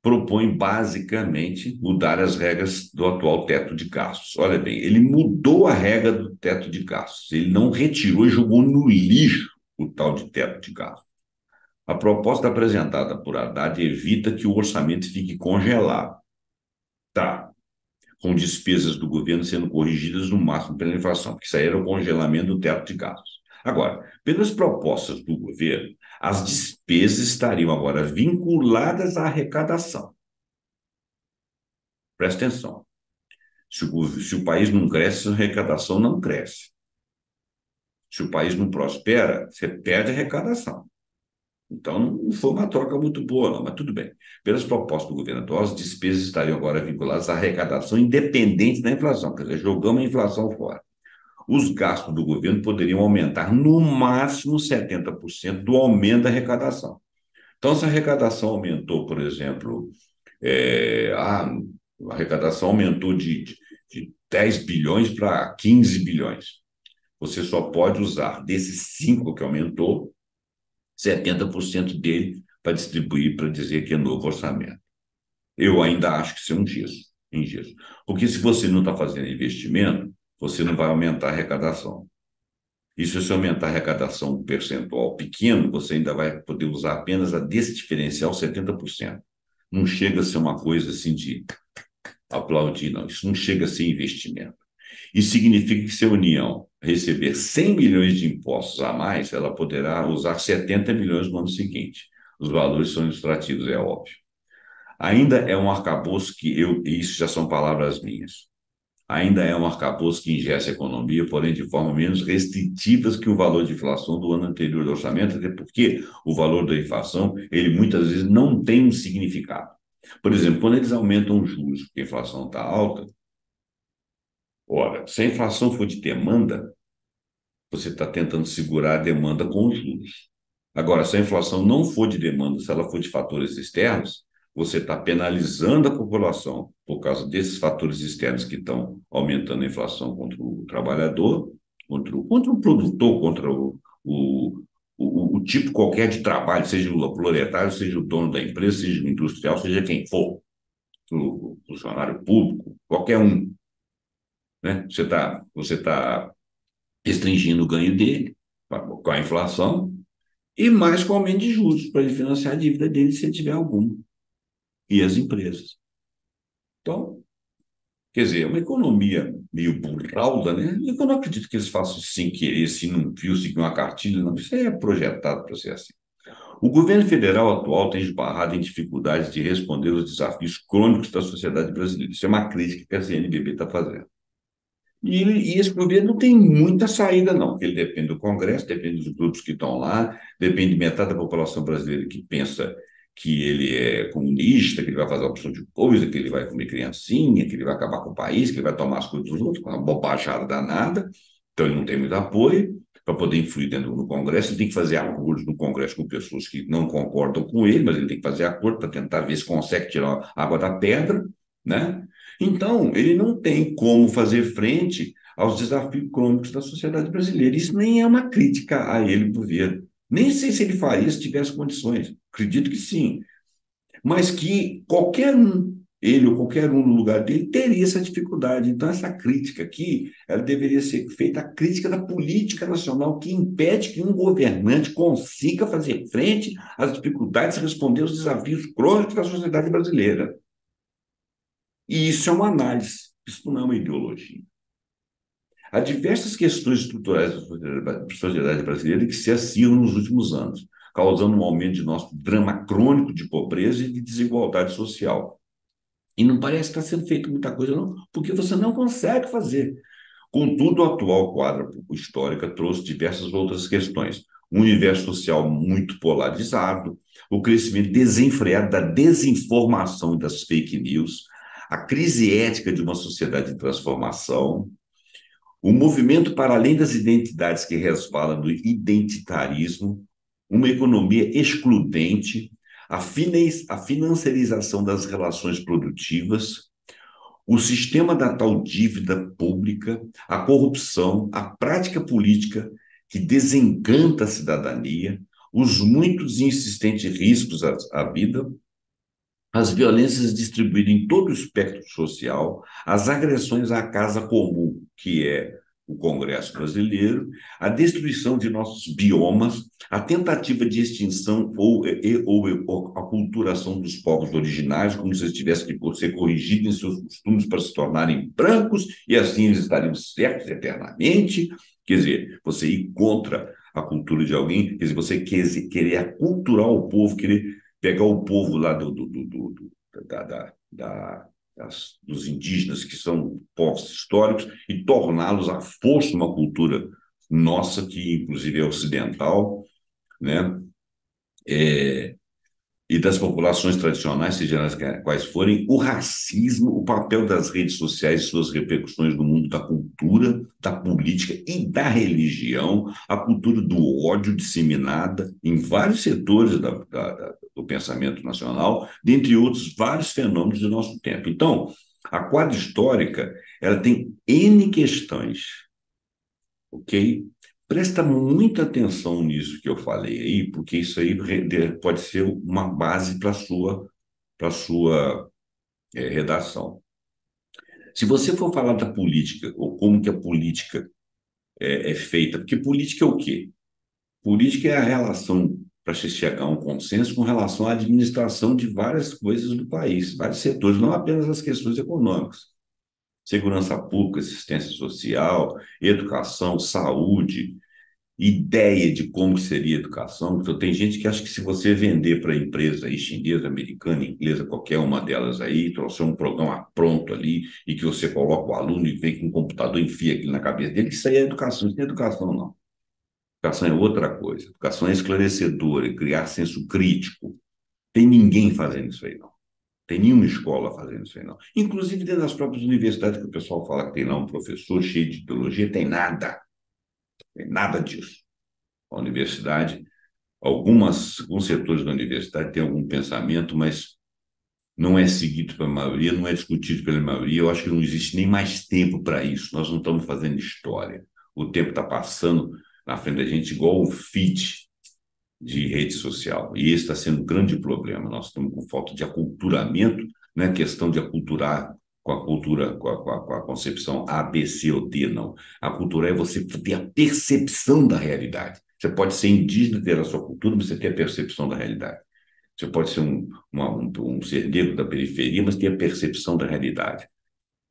propõe basicamente mudar as regras do atual teto de gastos. Olha bem, ele mudou a regra do teto de gastos, ele não retirou e jogou no lixo o tal de teto de gastos. A proposta apresentada por Haddad evita que o orçamento fique congelado. Tá, com despesas do governo sendo corrigidas no máximo pela inflação, porque isso aí era o congelamento do teto de gastos. Agora, pelas propostas do governo, as despesas estariam agora vinculadas à arrecadação. Presta atenção. Se o país não cresce, a arrecadação não cresce. Se o país não prospera, você perde a arrecadação. Então, não foi uma troca muito boa, não, mas tudo bem. Pelas propostas do governo atual, as despesas estariam agora vinculadas à arrecadação independente da inflação, quer dizer, jogamos a inflação fora. Os gastos do governo poderiam aumentar no máximo 70% do aumento da arrecadação. Então, se a arrecadação aumentou, por exemplo, a arrecadação aumentou de 10 bilhões para 15 bilhões. Você só pode usar desses 5 que aumentou, 70% dele para distribuir, para dizer que é novo orçamento. Eu ainda acho que isso é um gesso. em gesso. Porque se você não está fazendo investimento, você não vai aumentar a arrecadação. E se você aumentar a arrecadação um percentual pequeno, você ainda vai poder usar apenas desse diferencial 70%. Não chega a ser uma coisa assim de aplaudir, não. Isso não chega a ser investimento. Isso significa que se a União receber 100 milhões de impostos a mais, ela poderá usar 70 milhões no ano seguinte. Os valores são ilustrativos, é óbvio. Ainda é um arcabouço que isso já são palavras minhas. Ainda é um arcabouço que ingessa a economia, porém de forma menos restritiva que o valor de inflação do ano anterior do orçamento, até porque o valor da inflação, ele muitas vezes não tem um significado. Por exemplo, quando eles aumentam os juros, porque a inflação está alta, ora, se a inflação for de demanda, você está tentando segurar a demanda com os juros. Agora, se a inflação não for de demanda, se ela for de fatores externos, você está penalizando a população por causa desses fatores externos que estão aumentando a inflação contra o trabalhador, contra o produtor, contra o tipo qualquer de trabalho, seja o proletário, seja o dono da empresa, seja o industrial, seja quem for, o funcionário público, qualquer um. Né? Você tá restringindo o ganho dele com a inflação e mais com o aumento de juros para ele financiar a dívida dele se ele tiver alguma. E as empresas. Então, quer dizer, é uma economia meio burralda, né? Eu não acredito que eles façam sem querer, se não viu, seguir uma cartilha, não. Isso é projetado para ser assim. O governo federal atual tem esbarrado em dificuldades de responder aos desafios crônicos da sociedade brasileira. Isso é uma crítica que a CNBB está fazendo. E esse governo não tem muita saída, não, porque ele depende do Congresso, depende dos grupos que estão lá, depende de metade da população brasileira que pensa que ele é comunista, que ele vai fazer uma opção de coisa, que ele vai comer criancinha, que ele vai acabar com o país, que ele vai tomar as coisas dos outros, uma bobajada danada. Então ele não tem muito apoio para poder influir dentro do Congresso. Ele tem que fazer acordos no Congresso com pessoas que não concordam com ele, mas ele tem que fazer acordo para tentar ver se consegue tirar a água da pedra, né? Então, ele não tem como fazer frente aos desafios crônicos da sociedade brasileira. Isso nem é uma crítica a ele por ver. Nem sei se ele faria se tivesse condições. Acredito que sim. Mas que qualquer um, ele ou qualquer um no lugar dele, teria essa dificuldade. Então, essa crítica aqui, ela deveria ser feita a crítica da política nacional que impede que um governante consiga fazer frente às dificuldades e responder aos desafios crônicos da sociedade brasileira. E isso é uma análise, isso não é uma ideologia. Há diversas questões estruturais da sociedade brasileira que se acirram nos últimos anos, causando um aumento de nosso drama crônico de pobreza e de desigualdade social. E não parece que está sendo feito muita coisa, não, porque você não consegue fazer. Contudo, o atual quadro histórico trouxe diversas outras questões. Um universo social muito polarizado, o crescimento desenfreado da desinformação e das fake news, a crise ética de uma sociedade em transformação, o movimento para além das identidades que resvala no identitarismo, uma economia excludente, a financiarização das relações produtivas, o sistema da tal dívida pública, a corrupção, a prática política que desencanta a cidadania, os muitos e insistentes riscos à vida, as violências distribuídas em todo o espectro social, as agressões à casa comum, que é o Congresso brasileiro, a destruição de nossos biomas, a tentativa de extinção ou aculturação dos povos originários, como se eles tivessem que ser corrigidos em seus costumes para se tornarem brancos, e assim eles estariam certos eternamente. Quer dizer, você ir contra a cultura de alguém, quer dizer, você querer aculturar o povo, querer pegar o povo lá dos indígenas, que são povos históricos, e torná-los à força uma cultura nossa, que inclusive é ocidental, né? E das populações tradicionais, sejam elas quais forem, o racismo, o papel das redes sociais e suas repercussões no mundo da cultura, da política e da religião, a cultura do ódio disseminada em vários setores do pensamento nacional, dentre outros vários fenômenos do nosso tempo. Então, a quadra histórica, ela tem N questões, ok? Presta muita atenção nisso que eu falei aí, porque isso aí pode ser uma base para a sua redação. Se você for falar da política, ou como que a política é feita, porque política é o quê? Política é a relação para se chegar a um consenso com relação à administração de várias coisas do país, vários setores, não apenas as questões econômicas. Segurança pública, assistência social, educação, saúde, ideia de como seria a educação. Então, tem gente que acha que se você vender para a empresa aí, chinesa, americana, inglesa, qualquer uma delas aí, trouxer um programa pronto ali e que você coloca o aluno e vem com um computador e enfia aquilo na cabeça dele, isso aí é educação, isso não é educação, não. Educação é outra coisa. Educação é esclarecedora, é criar senso crítico. Tem ninguém fazendo isso aí, não. Tem nenhuma escola fazendo isso aí, não. Inclusive dentro das próprias universidades, que o pessoal fala que tem lá um professor cheio de ideologia, tem nada disso. A universidade, alguns setores da universidade têm algum pensamento, mas não é seguido pela maioria, não é discutido pela maioria. Eu acho que não existe nem mais tempo para isso. Nós não estamos fazendo história. O tempo está passando na frente da gente igual um feed de rede social. E esse está sendo um grande problema. Nós estamos com falta de aculturamento, não é questão de aculturar com a cultura, com a concepção A, B, C ou D, não. A cultura é você ter a percepção da realidade. Você pode ser indígena, ter a sua cultura, mas você ter a percepção da realidade. Você pode ser um ser negro da periferia, mas ter a percepção da realidade.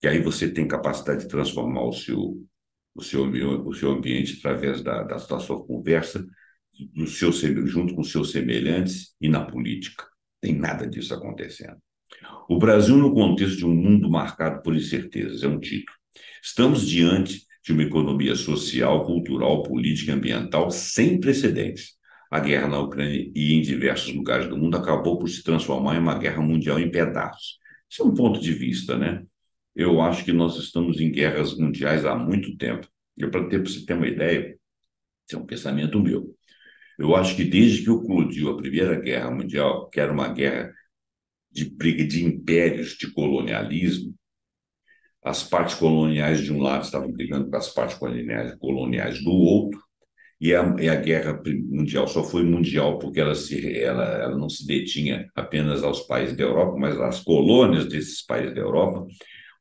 Que aí você tem capacidade de transformar o seu ambiente através da sua conversa, junto com seus semelhantes e na política. Tem nada disso acontecendo. O Brasil no contexto de um mundo marcado por incertezas, é um título. Estamos diante de uma economia social, cultural, política e ambiental sem precedentes. A guerra na Ucrânia e em diversos lugares do mundo acabou por se transformar em uma guerra mundial em pedaços. Isso é um ponto de vista, né? Eu acho que nós estamos em guerras mundiais há muito tempo. Para você ter uma ideia, isso é um pensamento meu. Eu acho que desde que eclodiu a Primeira Guerra Mundial, que era uma guerra de briga de impérios, de colonialismo, as partes coloniais de um lado estavam brigando com as partes coloniais do outro, e a guerra mundial só foi mundial porque ela não se detinha apenas aos países da Europa, mas às colônias desses países da Europa.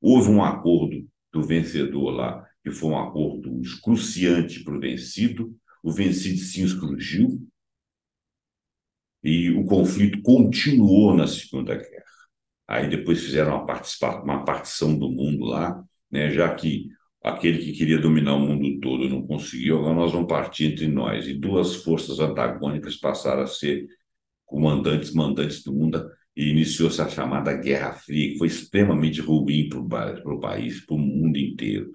Houve um acordo do vencedor lá, que foi um acordo excruciante para o vencido. O vencido se insurgiu, e o conflito continuou na Segunda Guerra. Aí depois fizeram uma partição do mundo lá, né, já que aquele que queria dominar o mundo todo não conseguiu, agora nós vamos partir entre nós. E duas forças antagônicas passaram a ser mandantes do mundo, e iniciou-se a chamada Guerra Fria, que foi extremamente ruim para o país, para o mundo inteiro.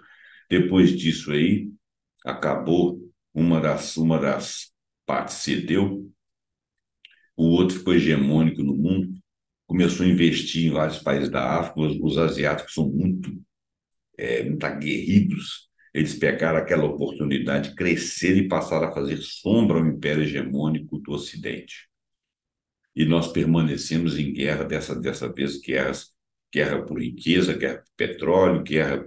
Depois disso aí, acabou, uma das partes cedeu, o outro ficou hegemônico no mundo, começou a investir em vários países da África. Os asiáticos são muito aguerridos. Eles pegaram aquela oportunidade, cresceram e passaram a fazer sombra ao império hegemônico do Ocidente. E nós permanecemos em guerra, dessa vez, guerra por riqueza, guerra por petróleo, guerra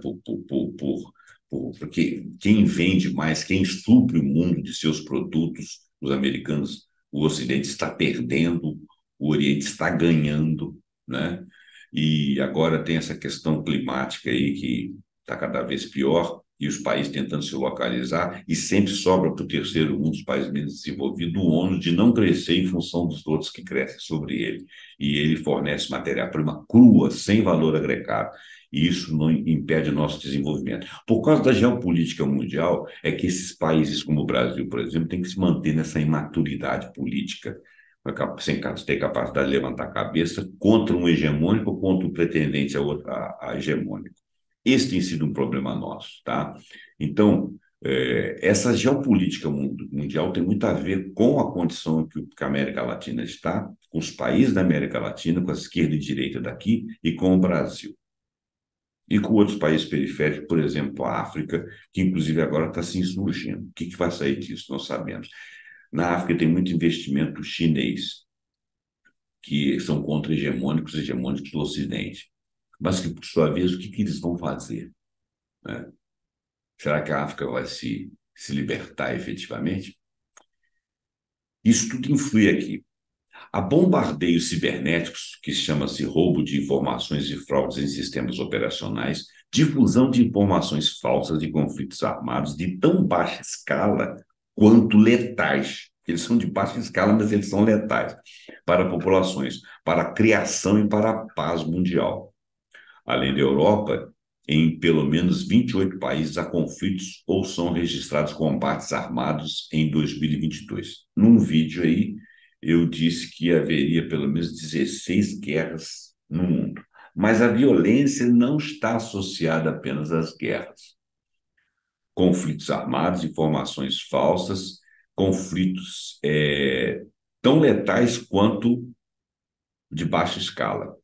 porque quem vende mais, quem supre o mundo de seus produtos, os americanos, o Ocidente está perdendo, o Oriente está ganhando, né? E agora tem essa questão climática aí que está cada vez pior, e os países tentando se localizar, e sempre sobra para o terceiro mundo, os países menos desenvolvidos, o ônus de não crescer em função dos outros que crescem sobre ele. E ele fornece matéria-prima crua, sem valor agregado, e isso não impede o nosso desenvolvimento. Por causa da geopolítica mundial, é que esses países como o Brasil, por exemplo, têm que se manter nessa imaturidade política, sem ter capacidade de levantar a cabeça contra um hegemônico ou contra um pretendente a hegemônico. Esse tem sido um problema nosso, tá? Então, essa geopolítica mundial tem muito a ver com a condição que a América Latina está, com os países da América Latina, com a esquerda e direita daqui e com o Brasil. E com outros países periféricos, por exemplo, a África, que inclusive agora está se insurgindo. O que vai sair disso? Nós sabemos. Na África tem muito investimento chinês, que são hegemônicos do Ocidente. Mas que, por sua vez, o que eles vão fazer, né? Será que a África vai se libertar efetivamente? Isso tudo influi aqui. Há bombardeios cibernéticos, que chama-se roubo de informações e fraudes em sistemas operacionais, difusão de informações falsas de conflitos armados de tão baixa escala quanto letais. Eles são de baixa escala, mas eles são letais para populações, para a criação e para a paz mundial. Além da Europa, em pelo menos 28 países há conflitos ou são registrados combates armados em 2022. Num vídeo aí, eu disse que haveria pelo menos 16 guerras no mundo. Mas a violência não está associada apenas às guerras. Conflitos armados, informações falsas, conflitos tão letais quanto de baixa escala.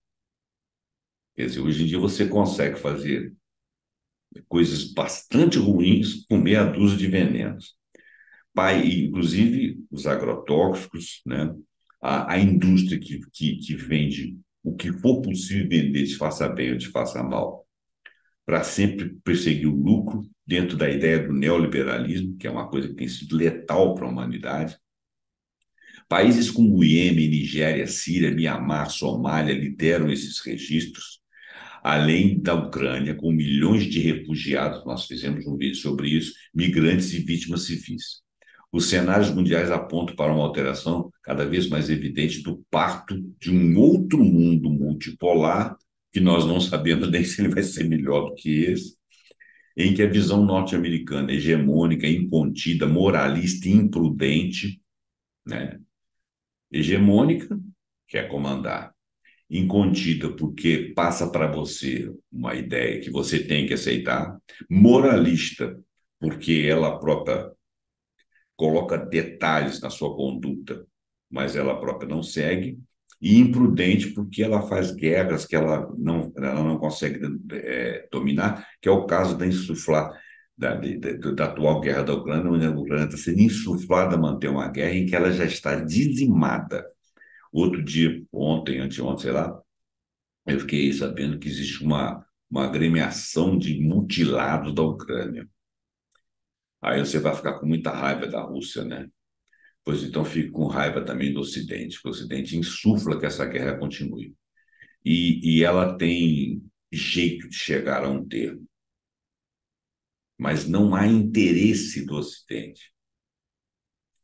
Quer dizer, hoje em dia você consegue fazer coisas bastante ruins com meia dúzia de venenos. Inclusive os agrotóxicos, né? A indústria que vende o que for possível vender, te faça bem ou te faça mal, para sempre perseguir o lucro dentro da ideia do neoliberalismo, que é uma coisa que tem sido letal para a humanidade. Países como Iêmen, Nigéria, Síria, Mianmar, Somália lideram esses registros, além da Ucrânia, com milhões de refugiados, nós fizemos um vídeo sobre isso, migrantes e vítimas civis. Os cenários mundiais apontam para uma alteração cada vez mais evidente do parto de um outro mundo multipolar, que nós não sabemos nem se ele vai ser melhor do que esse, em que a visão norte-americana hegemônica, incontida, moralista e imprudente, né? Hegemônica, quer comandar, incontida porque passa para você uma ideia que você tem que aceitar, moralista, porque ela própria coloca detalhes na sua conduta, mas ela própria não segue, e imprudente porque ela faz guerras que ela não consegue dominar, que é o caso da insuflar, da atual guerra da Ucrânia, onde a Ucrânia está sendo insuflada a manter uma guerra em que ela já está dizimada. Outro dia, ontem, anteontem, sei lá, eu fiquei sabendo que existe uma agremiação de mutilados da Ucrânia. Aí você vai ficar com muita raiva da Rússia, né? Pois então fique com raiva também do Ocidente, que o Ocidente insufla que essa guerra continue. E ela tem jeito de chegar a um termo, mas não há interesse do Ocidente,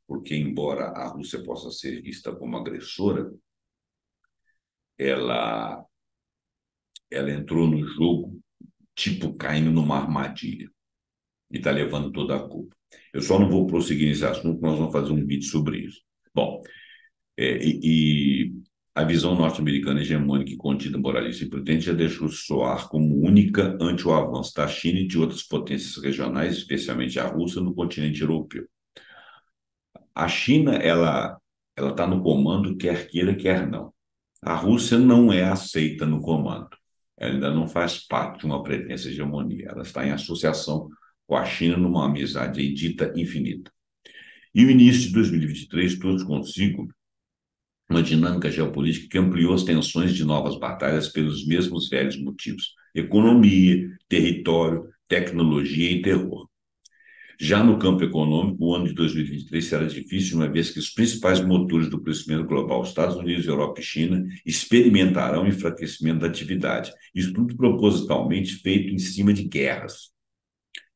porque embora a Rússia possa ser vista como agressora, ela, ela entrou no jogo tipo caindo numa armadilha e está levando toda a culpa. Eu só não vou prosseguir nesse assunto, nós vamos fazer um vídeo sobre isso. Bom, e a visão norte-americana hegemônica e contida, moralista e prudente já deixou soar como única ante o avanço da China e de outras potências regionais, especialmente a Rússia, no continente europeu. A China, ela está no comando, quer queira, quer não. A Rússia não é aceita no comando. Ela ainda não faz parte de uma pretensa hegemonia. Ela está em associação com a China numa amizade dita infinita. E o início de 2023 trouxe consigo uma dinâmica geopolítica que ampliou as tensões de novas batalhas pelos mesmos velhos motivos: economia, território, tecnologia e terror. Já no campo econômico, o ano de 2023 será difícil, uma vez que os principais motores do crescimento global, Estados Unidos, Europa e China, experimentarão enfraquecimento da atividade. Isso tudo propositalmente feito em cima de guerras.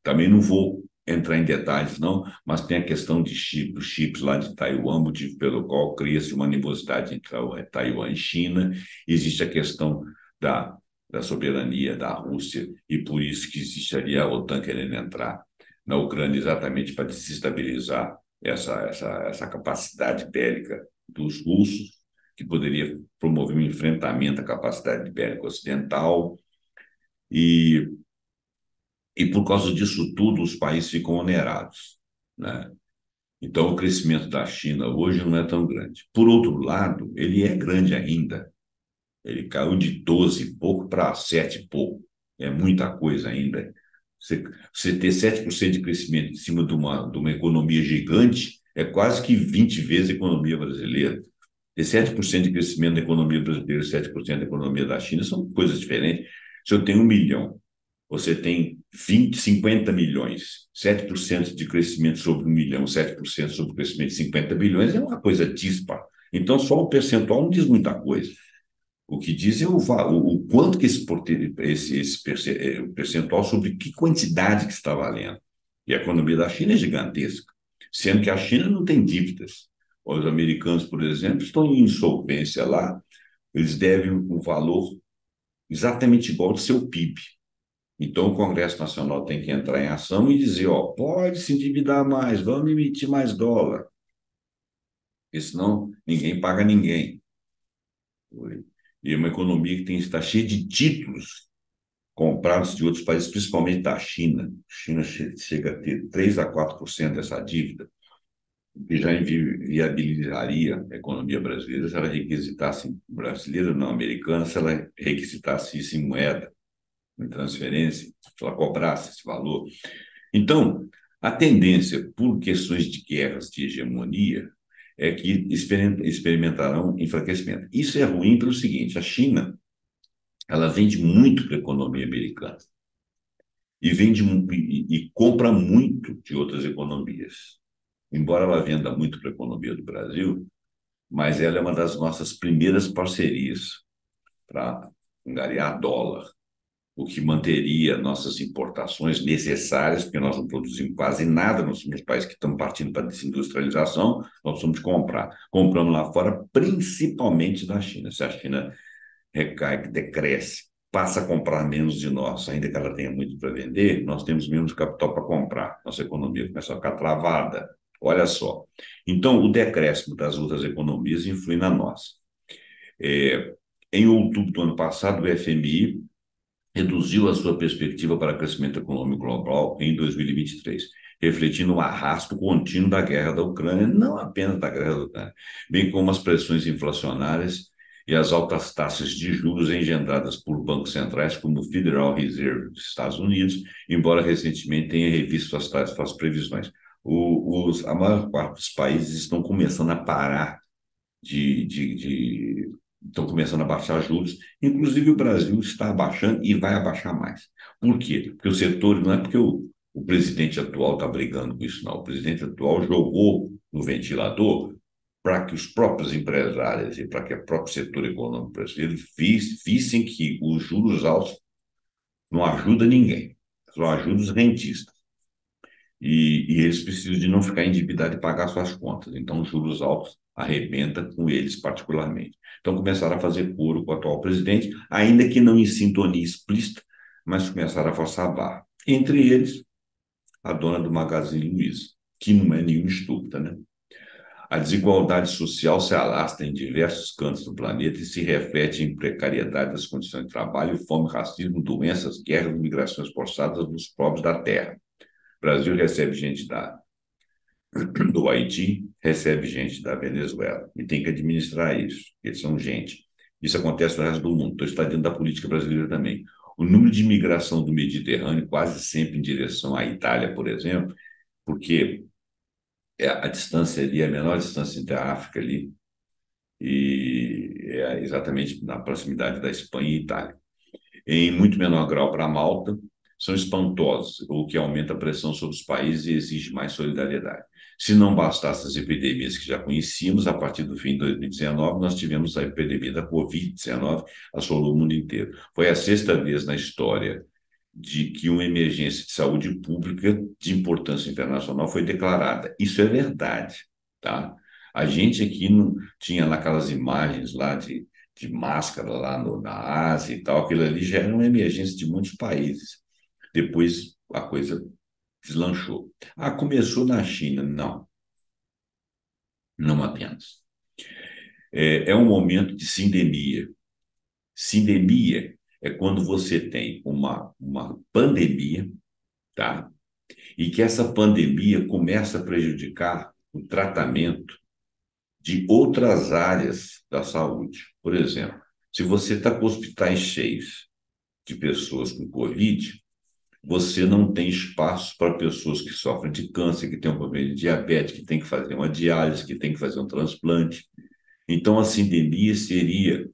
Também não vou entrar em detalhes, não, mas tem a questão dos chips lá de Taiwan, motivo pelo qual cria-se uma animosidade entre Taiwan e China. Existe a questão da soberania da Rússia, e por isso que existiria a OTAN querendo entrar na Ucrânia, exatamente para desestabilizar essa capacidade bélica dos russos, que poderia promover um enfrentamento à capacidade bélica ocidental. E por causa disso tudo, os países ficam onerados, né? Então, o crescimento da China hoje não é tão grande. Por outro lado, ele é grande ainda. Ele caiu de 12 e pouco para 7 e pouco. É muita coisa ainda. Você ter 7% de crescimento em cima de uma economia gigante é quase que 20 vezes a economia brasileira. Ter 7% de crescimento da economia brasileira e 7% da economia da China são coisas diferentes. Se eu tenho 1 milhão, você tem 20, 50 milhões, 7% de crescimento sobre 1 milhão, 7% sobre o crescimento de 50 bilhões, é uma coisa dispara. Então, só um percentual não diz muita coisa. O que diz é o quanto que esse percentual sobre que quantidade que está valendo. E a economia da China é gigantesca, sendo que a China não tem dívidas. Os americanos, por exemplo, estão em insolvência lá, eles devem o valor exatamente igual ao seu PIB. Então, o Congresso Nacional tem que entrar em ação e dizer, ó, pode se endividar mais, vamos emitir mais dólar, porque senão ninguém paga ninguém. E uma economia que está cheia de títulos comprados de outros países, principalmente da China. A China chega a ter 3 a 4% dessa dívida, o que já viabilizaria a economia brasileira se ela requisitasse, brasileira não americana, se ela requisitasse isso em moeda, em transferência, se ela cobrasse esse valor. Então, a tendência, por questões de guerras de hegemonia, é que experimentarão enfraquecimento. Isso é ruim pelo seguinte: a China ela vende muito para a economia americana e e compra muito de outras economias. Embora ela venda muito para a economia do Brasil, mas ela é uma das nossas primeiras parcerias para angariar dólar, o que manteria nossas importações necessárias, porque nós não produzimos quase nada, nós somos países que estamos partindo para a desindustrialização, nós precisamos de comprar. Compramos lá fora, principalmente da China. Se a China recai, decresce, passa a comprar menos de nós, ainda que ela tenha muito para vender, nós temos menos capital para comprar. Nossa economia começa a ficar travada. Olha só. Então, o decréscimo das outras economias influi na nossa. É, em outubro do ano passado, o FMI reduziu a sua perspectiva para crescimento econômico global em 2023, refletindo o arrasto contínuo da guerra da Ucrânia, não apenas da guerra da Ucrânia, bem como as pressões inflacionárias e as altas taxas de juros engendradas por bancos centrais como o Federal Reserve dos Estados Unidos, embora recentemente tenha revisto suas previsões. A maior parte dos países estão começando a parar estão começando a baixar juros, inclusive o Brasil está abaixando e vai abaixar mais. Por quê? Porque o setor, não é porque o presidente atual está brigando com isso, não. O presidente atual jogou no ventilador para que os próprios empresários e para que o próprio setor econômico brasileiro vissem que os juros altos não ajudam ninguém, só ajudam os rentistas. E eles precisam de não ficar endividados e pagar suas contas. Então, os juros altos arrebenta com eles particularmente. Então, começaram a fazer coro com o atual presidente, ainda que não em sintonia explícita, mas começaram a forçar a barra. Entre eles, a dona do Magazine Luiza, que não é nenhuma estúpida, né? A desigualdade social se alastra em diversos cantos do planeta e se reflete em precariedade das condições de trabalho, fome, racismo, doenças, guerras, migrações forçadas dos povos da terra. O Brasil recebe gente do Haiti, recebe gente da Venezuela e tem que administrar isso. Eles são gente. Isso acontece no resto do mundo, então está dentro da política brasileira também. O número de imigração do Mediterrâneo, quase sempre em direção à Itália, por exemplo, porque a distância ali, a menor distância entre a África ali, e é exatamente na proximidade da Espanha e Itália. Em muito menor grau para Malta, são espantosos, o que aumenta a pressão sobre os países e exige mais solidariedade. Se não bastasse as epidemias que já conhecíamos, a partir do fim de 2019, nós tivemos a epidemia da Covid-19, assolou o mundo inteiro. Foi a sexta vez na história de que uma emergência de saúde pública de importância internacional foi declarada. Isso é verdade, tá? A gente aqui não tinha lá aquelas imagens lá de máscara lá na Ásia e tal, aquilo ali já era uma emergência de muitos países. Depois a coisa deslanchou. Ah, começou na China. Não, não apenas. É um momento de sindemia. Sindemia é quando você tem uma pandemia, tá? E que essa pandemia começa a prejudicar o tratamento de outras áreas da saúde. Por exemplo, se você está com hospitais cheios de pessoas com Covid, você não tem espaço para pessoas que sofrem de câncer, que têm um problema de diabetes, que têm que fazer uma diálise, que têm que fazer um transplante. Então, a sindemia seria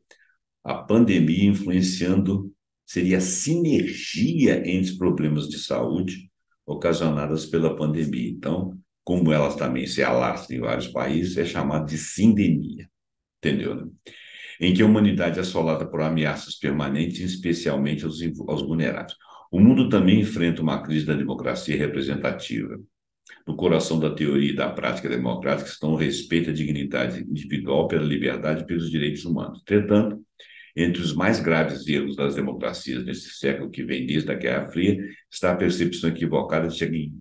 a pandemia influenciando, seria a sinergia entre os problemas de saúde ocasionadas pela pandemia. Então, como elas também se alastram em vários países, é chamado de sindemia. entendeu, né? Em que a humanidade é assolada por ameaças permanentes, especialmente aos vulneráveis. O mundo também enfrenta uma crise da democracia representativa. No coração da teoria e da prática democrática estão o respeito à dignidade individual pela liberdade e pelos direitos humanos. Entretanto, entre os mais graves erros das democracias nesse século que vem desde a Guerra Fria, está a percepção equivocada de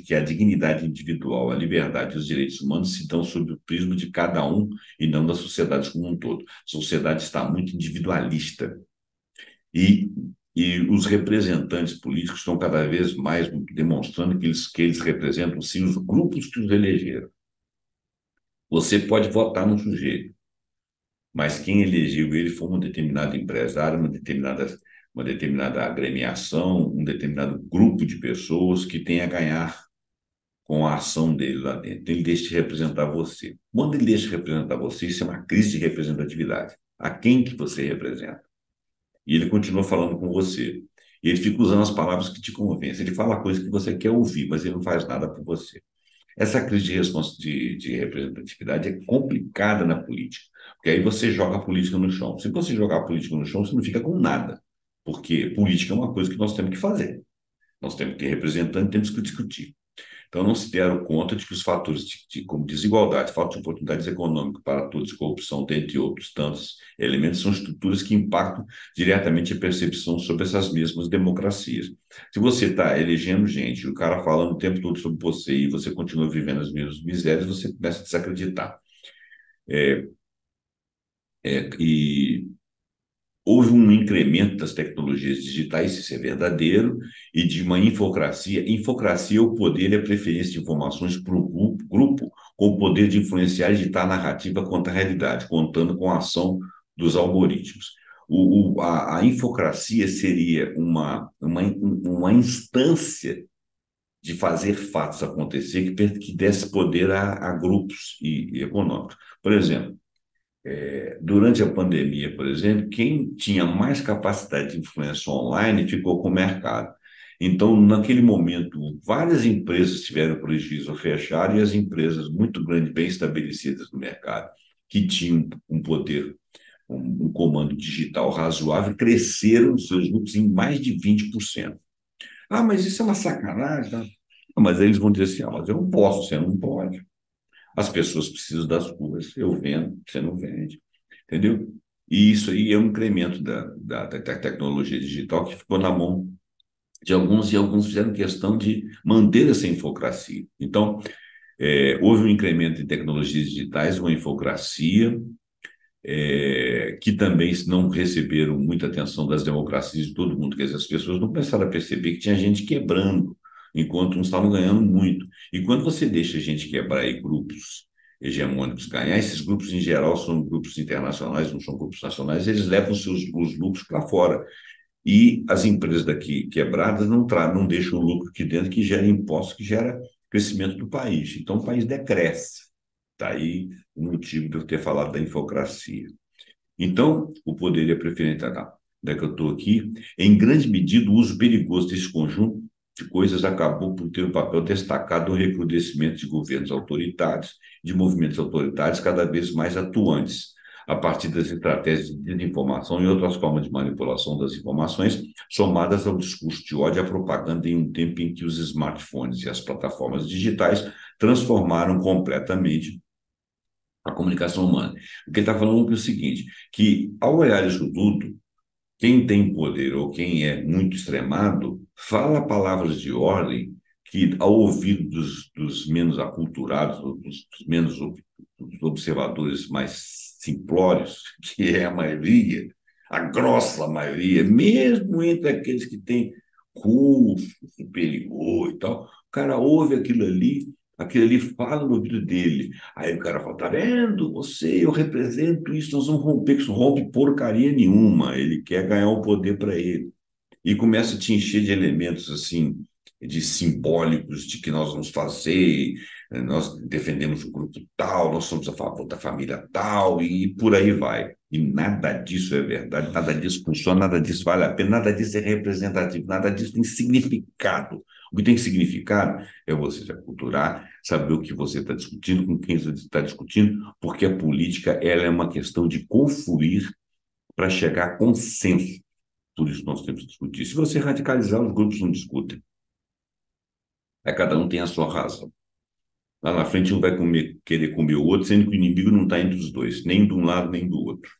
que a dignidade individual, a liberdade e os direitos humanos se dão sob o prisma de cada um e não da sociedade como um todo. A sociedade está muito individualista e, e os representantes políticos estão cada vez mais demonstrando que eles representam, sim, os grupos que os elegeram. Você pode votar no sujeito, mas quem elegeu ele foi um determinado empresário, uma determinada agremiação, um determinado grupo de pessoas que tem a ganhar com a ação dele lá dentro. Então, ele deixa de representar você. Quando ele deixa de representar você, isso é uma crise de representatividade. A quem que você representa? E ele continua falando com você. E ele fica usando as palavras que te convencem. Ele fala coisas que você quer ouvir, mas ele não faz nada por você. Essa crise de representatividade é complicada na política, porque aí você joga a política no chão. Se você jogar a política no chão, você não fica com nada, porque política é uma coisa que nós temos que fazer. Nós temos que ter representante, temos que discutir. Então, não se deram conta de que os fatores como desigualdade, falta de oportunidades econômicas para todos, corrupção, dentre outros tantos elementos, são estruturas que impactam diretamente a percepção sobre essas mesmas democracias. Se você está elegendo gente, o cara falando o tempo todo sobre você e você continua vivendo as mesmas misérias, você começa a desacreditar. E houve um incremento das tecnologias digitais, isso é verdadeiro, e de uma infocracia. Infocracia é o poder e a preferência de informações para o grupo, com o poder de influenciar e ditar a narrativa contra a realidade, contando com a ação dos algoritmos. A infocracia seria uma instância de fazer fatos acontecer que desse poder a grupos e econômicos. Por exemplo, durante a pandemia, por exemplo, quem tinha mais capacidade de influência online ficou com o mercado. Então, naquele momento, várias empresas tiveram prejuízo ao fechar e as empresas muito grandes, bem estabelecidas no mercado, que tinham um poder, um comando digital razoável, cresceram os seus lucros em mais de 20%. Ah, mas isso é uma sacanagem, tá? Mas eles vão dizer assim, ah, mas eu não posso, você não pode. As pessoas precisam das coisas, eu vendo, você não vende. Entendeu? E isso aí é um incremento da tecnologia digital que ficou na mão de alguns, e alguns fizeram questão de manter essa infocracia. Então, houve um incremento em tecnologias digitais, uma infocracia, que também não receberam muita atenção das democracias de todo mundo. Quer dizer, as pessoas não começaram a perceber que tinha gente quebrando, enquanto uns estavam ganhando muito. E quando você deixa a gente quebrar aí grupos hegemônicos ganhar, esses grupos em geral são grupos internacionais, não são grupos nacionais, eles levam os lucros para fora. E as empresas daqui quebradas não deixam o lucro aqui dentro, que gera impostos, que gera crescimento do país. Então o país decresce. Está aí o motivo de eu ter falado da infocracia. Então, o poder e a preferência da que eu estou aqui, em grande medida, o uso perigoso desse conjunto de coisas acabou por ter um papel destacado no recrudescimento de governos autoritários, de movimentos autoritários cada vez mais atuantes, a partir das estratégias de desinformação e outras formas de manipulação das informações, somadas ao discurso de ódio e à propaganda em um tempo em que os smartphones e as plataformas digitais transformaram completamente a comunicação humana. O que ele está falando é o seguinte, que ao olhar isso tudo, quem tem poder ou quem é muito extremado fala palavras de ordem que, ao ouvido dos menos aculturados, dos menos dos observadores mais simplórios, que é a maioria, a grossa maioria, mesmo entre aqueles que têm curso superior e tal, o cara ouve aquilo ali fala no ouvido dele. Aí o cara fala, tá vendo? Eu represento isso, nós vamos romper, que isso rompe porcaria nenhuma. Ele quer ganhar o poder para ele. E começa a te encher de elementos assim, de simbólicos de que nós vamos fazer, nós defendemos o grupo tal, nós somos a favor da família tal, e por aí vai. E nada disso é verdade, nada disso funciona, nada disso vale a pena, nada disso é representativo, nada disso tem significado. O que tem significado é você se aculturar, saber o que você está discutindo, com quem você está discutindo, porque a política ela é uma questão de confluir para chegar a consenso. Por isso nós temos que discutir. Se você radicalizar, os grupos não discutem. Cada um tem a sua razão. Lá na frente um vai querer comer o outro, sendo que o inimigo não está entre os dois, nem de um lado nem do outro.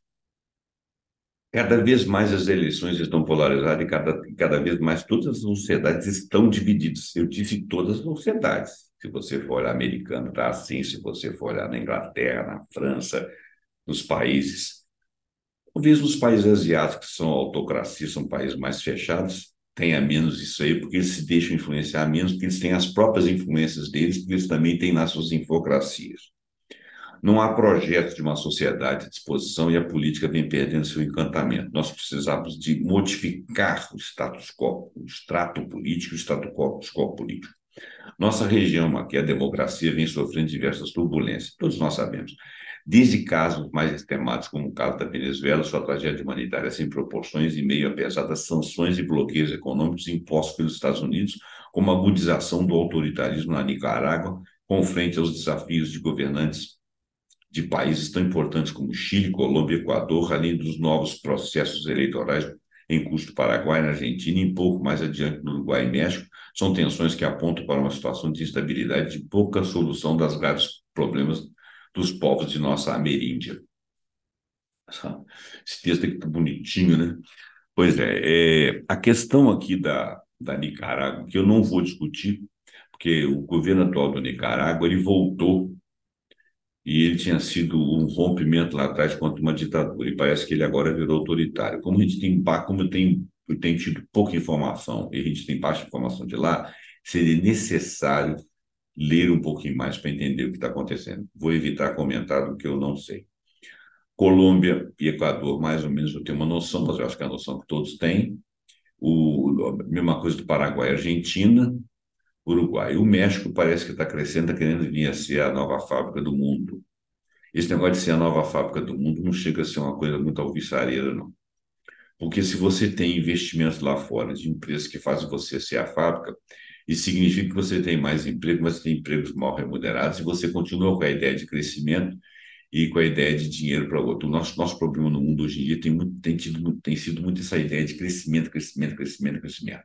Cada vez mais as eleições estão polarizadas e cada vez mais todas as sociedades estão divididas. Eu disse todas as sociedades. Se você for olhar americano, está assim. Se você for olhar na Inglaterra, na França, nos países. Talvez nos países asiáticos, que são autocracias, são países mais fechados, tenha menos isso aí, porque eles se deixam influenciar menos, porque eles têm as próprias influências deles, porque eles também têm nas suas infocracias. Não há projeto de uma sociedade à disposição e a política vem perdendo seu encantamento. Nós precisamos de modificar o status quo, o extrato político, o status quo político. Nossa região aqui, a democracia, vem sofrendo diversas turbulências, todos nós sabemos. Desde casos mais extremados, como o caso da Venezuela, sua tragédia humanitária sem proporções, em meio a pesadas sanções e bloqueios econômicos impostos pelos Estados Unidos, como a agudização do autoritarismo na Nicarágua, com frente aos desafios de governantes de países tão importantes como Chile, Colômbia e Equador, além dos novos processos eleitorais em curso no Paraguai, na Argentina e um pouco mais adiante no Uruguai e México, são tensões que apontam para uma situação de instabilidade e de pouca solução das graves problemas dos povos de nossa ameríndia. Esse texto aqui está bonitinho, né? Pois a questão aqui da Nicarágua, que eu não vou discutir, porque o governo atual do Nicarágua, ele voltou e ele tinha sido um rompimento lá atrás contra uma ditadura, e parece que ele agora virou autoritário. Como a gente tem tido pouca informação e a gente tem baixa informação de lá, seria necessário ler um pouquinho mais para entender o que está acontecendo. Vou evitar comentar do que eu não sei. Colômbia e Equador, mais ou menos, eu tenho uma noção, mas eu acho que é a noção que todos têm. A mesma coisa do Paraguai e Argentina, Uruguai. O México parece que está crescendo, está querendo vir a ser a nova fábrica do mundo. Esse negócio de ser a nova fábrica do mundo não chega a ser uma coisa muito alvissareira, não. Porque se você tem investimentos lá fora de empresas que fazem você ser a fábrica, isso significa que você tem mais emprego, mas tem empregos mal remunerados, e você continua com a ideia de crescimento e com a ideia de dinheiro para outro. O nosso problema no mundo hoje em dia tem sido muito essa ideia de crescimento, crescimento, crescimento, crescimento.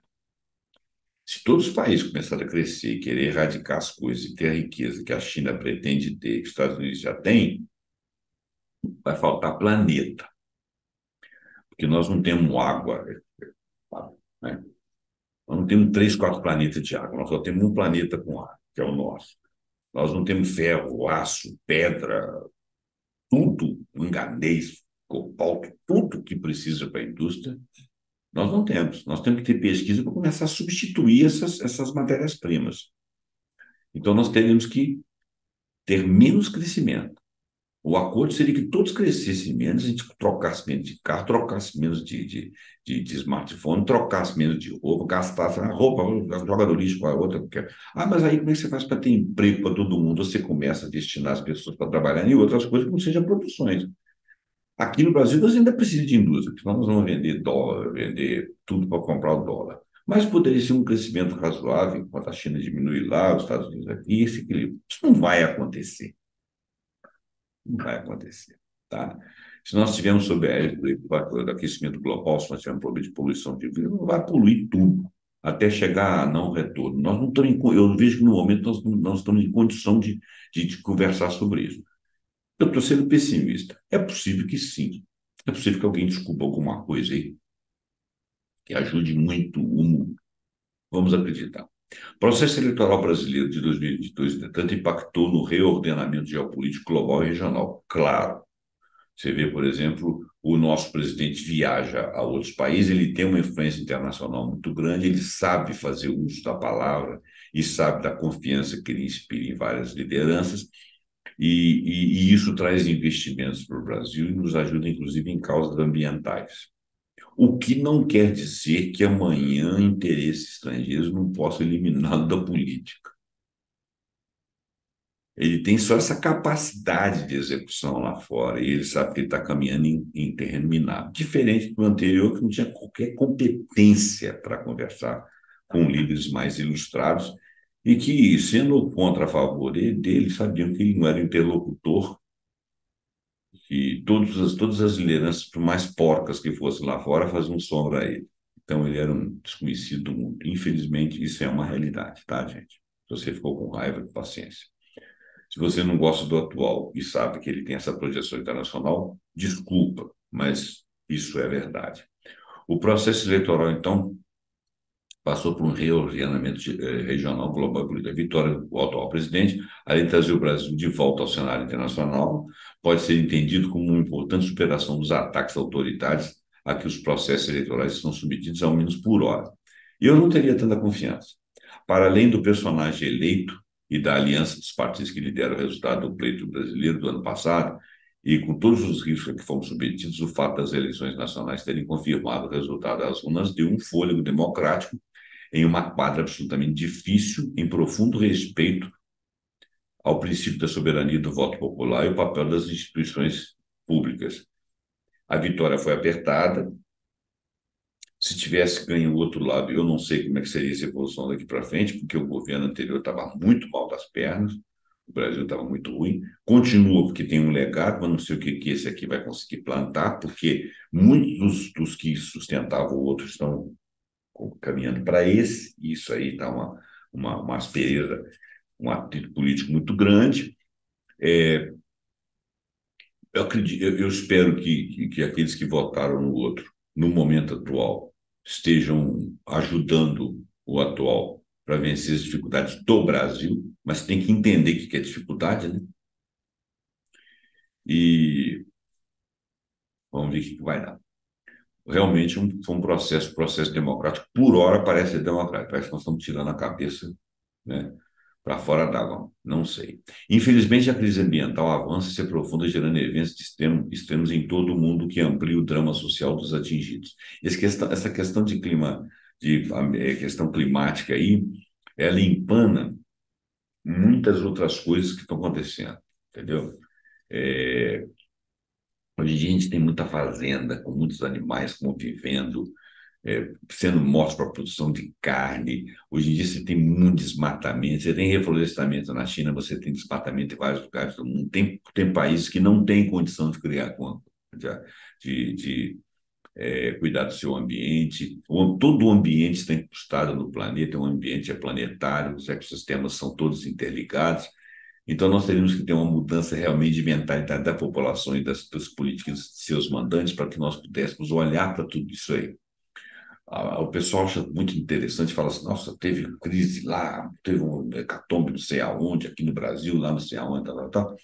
Se todos os países começarem a crescer e querer erradicar as coisas e ter a riqueza que a China pretende ter, que os Estados Unidos já têm, vai faltar planeta. Porque nós não temos água, né? Nós não temos 3, 4 planetas de água, nós só temos um planeta com água, que é o nosso. Nós não temos ferro, aço, pedra, tudo, manganês, cobalto, tudo que precisa para a indústria, nós não temos. Nós temos que ter pesquisa para começar a substituir essas matérias-primas. Então, nós teremos que ter menos crescimento. O acordo seria que todos crescessem menos, a gente trocasse menos de carro, trocasse menos de smartphone, trocasse menos de roupa, gastasse a roupa, joga no lixo para a outra. Mas aí como é que você faz para ter emprego para todo mundo? Você começa a destinar as pessoas para trabalhar em outras coisas que não sejam produções. Aqui no Brasil, nós ainda precisamos de indústria, porque nós vamos vender dólar, vender tudo para comprar o dólar. Mas poderia ser um crescimento razoável, enquanto a China diminui lá, os Estados Unidos aqui, e esse equilíbrio. Isso não vai acontecer. Não vai acontecer, tá? Se nós tivermos sob a égide do aquecimento global, se nós tivermos problema de poluição de vidro, não vai poluir tudo, até chegar a não retorno. Nós não estamos eu vejo que no momento nós estamos em condição de conversar sobre isso. Eu estou sendo pessimista. É possível que sim. É possível que alguém descubra alguma coisa aí que ajude muito o mundo. Vamos acreditar. O processo eleitoral brasileiro de 2022, entretanto, impactou no reordenamento geopolítico global e regional. Claro. Você vê, por exemplo, o nosso presidente viaja a outros países, ele tem uma influência internacional muito grande, ele sabe fazer uso da palavra e sabe da confiança que ele inspira em várias lideranças, e isso traz investimentos para o Brasil e nos ajuda, inclusive, em causas ambientais. O que não quer dizer que amanhã interesses estrangeiros não possam eliminá-lo da política. Ele tem só essa capacidade de execução lá fora, e ele sabe que ele está caminhando em terreno minado. Diferente do anterior, que não tinha qualquer competência para conversar com líderes mais ilustrados, e que, sendo contra a favor dele, sabiam que ele não era interlocutor, que todas as lideranças, por mais porcas que fossem lá fora, faziam sombra a ele. Então, ele era um desconhecido do mundo. Infelizmente, isso é uma realidade, tá, gente? Se você ficou com raiva, paciência. Se você não gosta do atual e sabe que ele tem essa projeção internacional, desculpa, mas isso é verdade. O processo eleitoral, então, passou por um reordenamento regional global. A vitória do atual presidente, além de trazer o Brasil de volta ao cenário internacional, pode ser entendido como uma importante superação dos ataques autoritários a que os processos eleitorais são submetidos, ao menos por hora. E eu não teria tanta confiança. Para além do personagem eleito e da aliança dos partidos que lideram o resultado do pleito brasileiro do ano passado, e com todos os riscos a que fomos submetidos, o fato das eleições nacionais terem confirmado o resultado das urnas deu um fôlego democrático em uma quadra absolutamente difícil, em profundo respeito ao princípio da soberania do voto popular e o papel das instituições públicas. A vitória foi apertada. Se tivesse ganho o outro lado, eu não sei como é que seria essa evolução daqui para frente, porque o governo anterior estava muito mal das pernas, o Brasil estava muito ruim. Continua porque tem um legado, mas não sei o que esse aqui vai conseguir plantar, porque muitos dos que sustentavam o outro estão caminhando para esse, e isso aí dá uma aspereza, um atrito político muito grande. Eu acredito, eu espero que aqueles que votaram no outro, no momento atual, estejam ajudando o atual para vencer as dificuldades do Brasil, mas tem que entender o que é dificuldade, né? E vamos ver o que vai dar. Realmente foi um processo democrático. Por hora parece ser democrático, parece que nós estamos tirando a cabeça, né, para fora d'água, não sei. Infelizmente, a crise ambiental avança e se aprofunda, gerando eventos extremos em todo o mundo que amplia o drama social dos atingidos. Essa questão de clima, questão climática aí, ela empana muitas outras coisas que estão acontecendo, entendeu? É, hoje em dia a gente tem muita fazenda, com muitos animais convivendo, sendo mortos para a produção de carne. Hoje em dia você tem muito desmatamento, você tem reflorestamento na China, você tem desmatamento em vários lugares do mundo. Tem países que não têm condição de criar, de cuidar do seu ambiente. Todo o ambiente está incrustado no planeta, o ambiente é planetário, os ecossistemas são todos interligados. Então, nós teríamos que ter uma mudança realmente de mentalidade da população e das políticas de seus mandantes para que nós pudéssemos olhar para tudo isso aí. O pessoal acha muito interessante, fala assim, nossa, teve crise lá, teve um hecatombe não sei aonde, aqui no Brasil, lá não sei aonde, tal, tal, tal.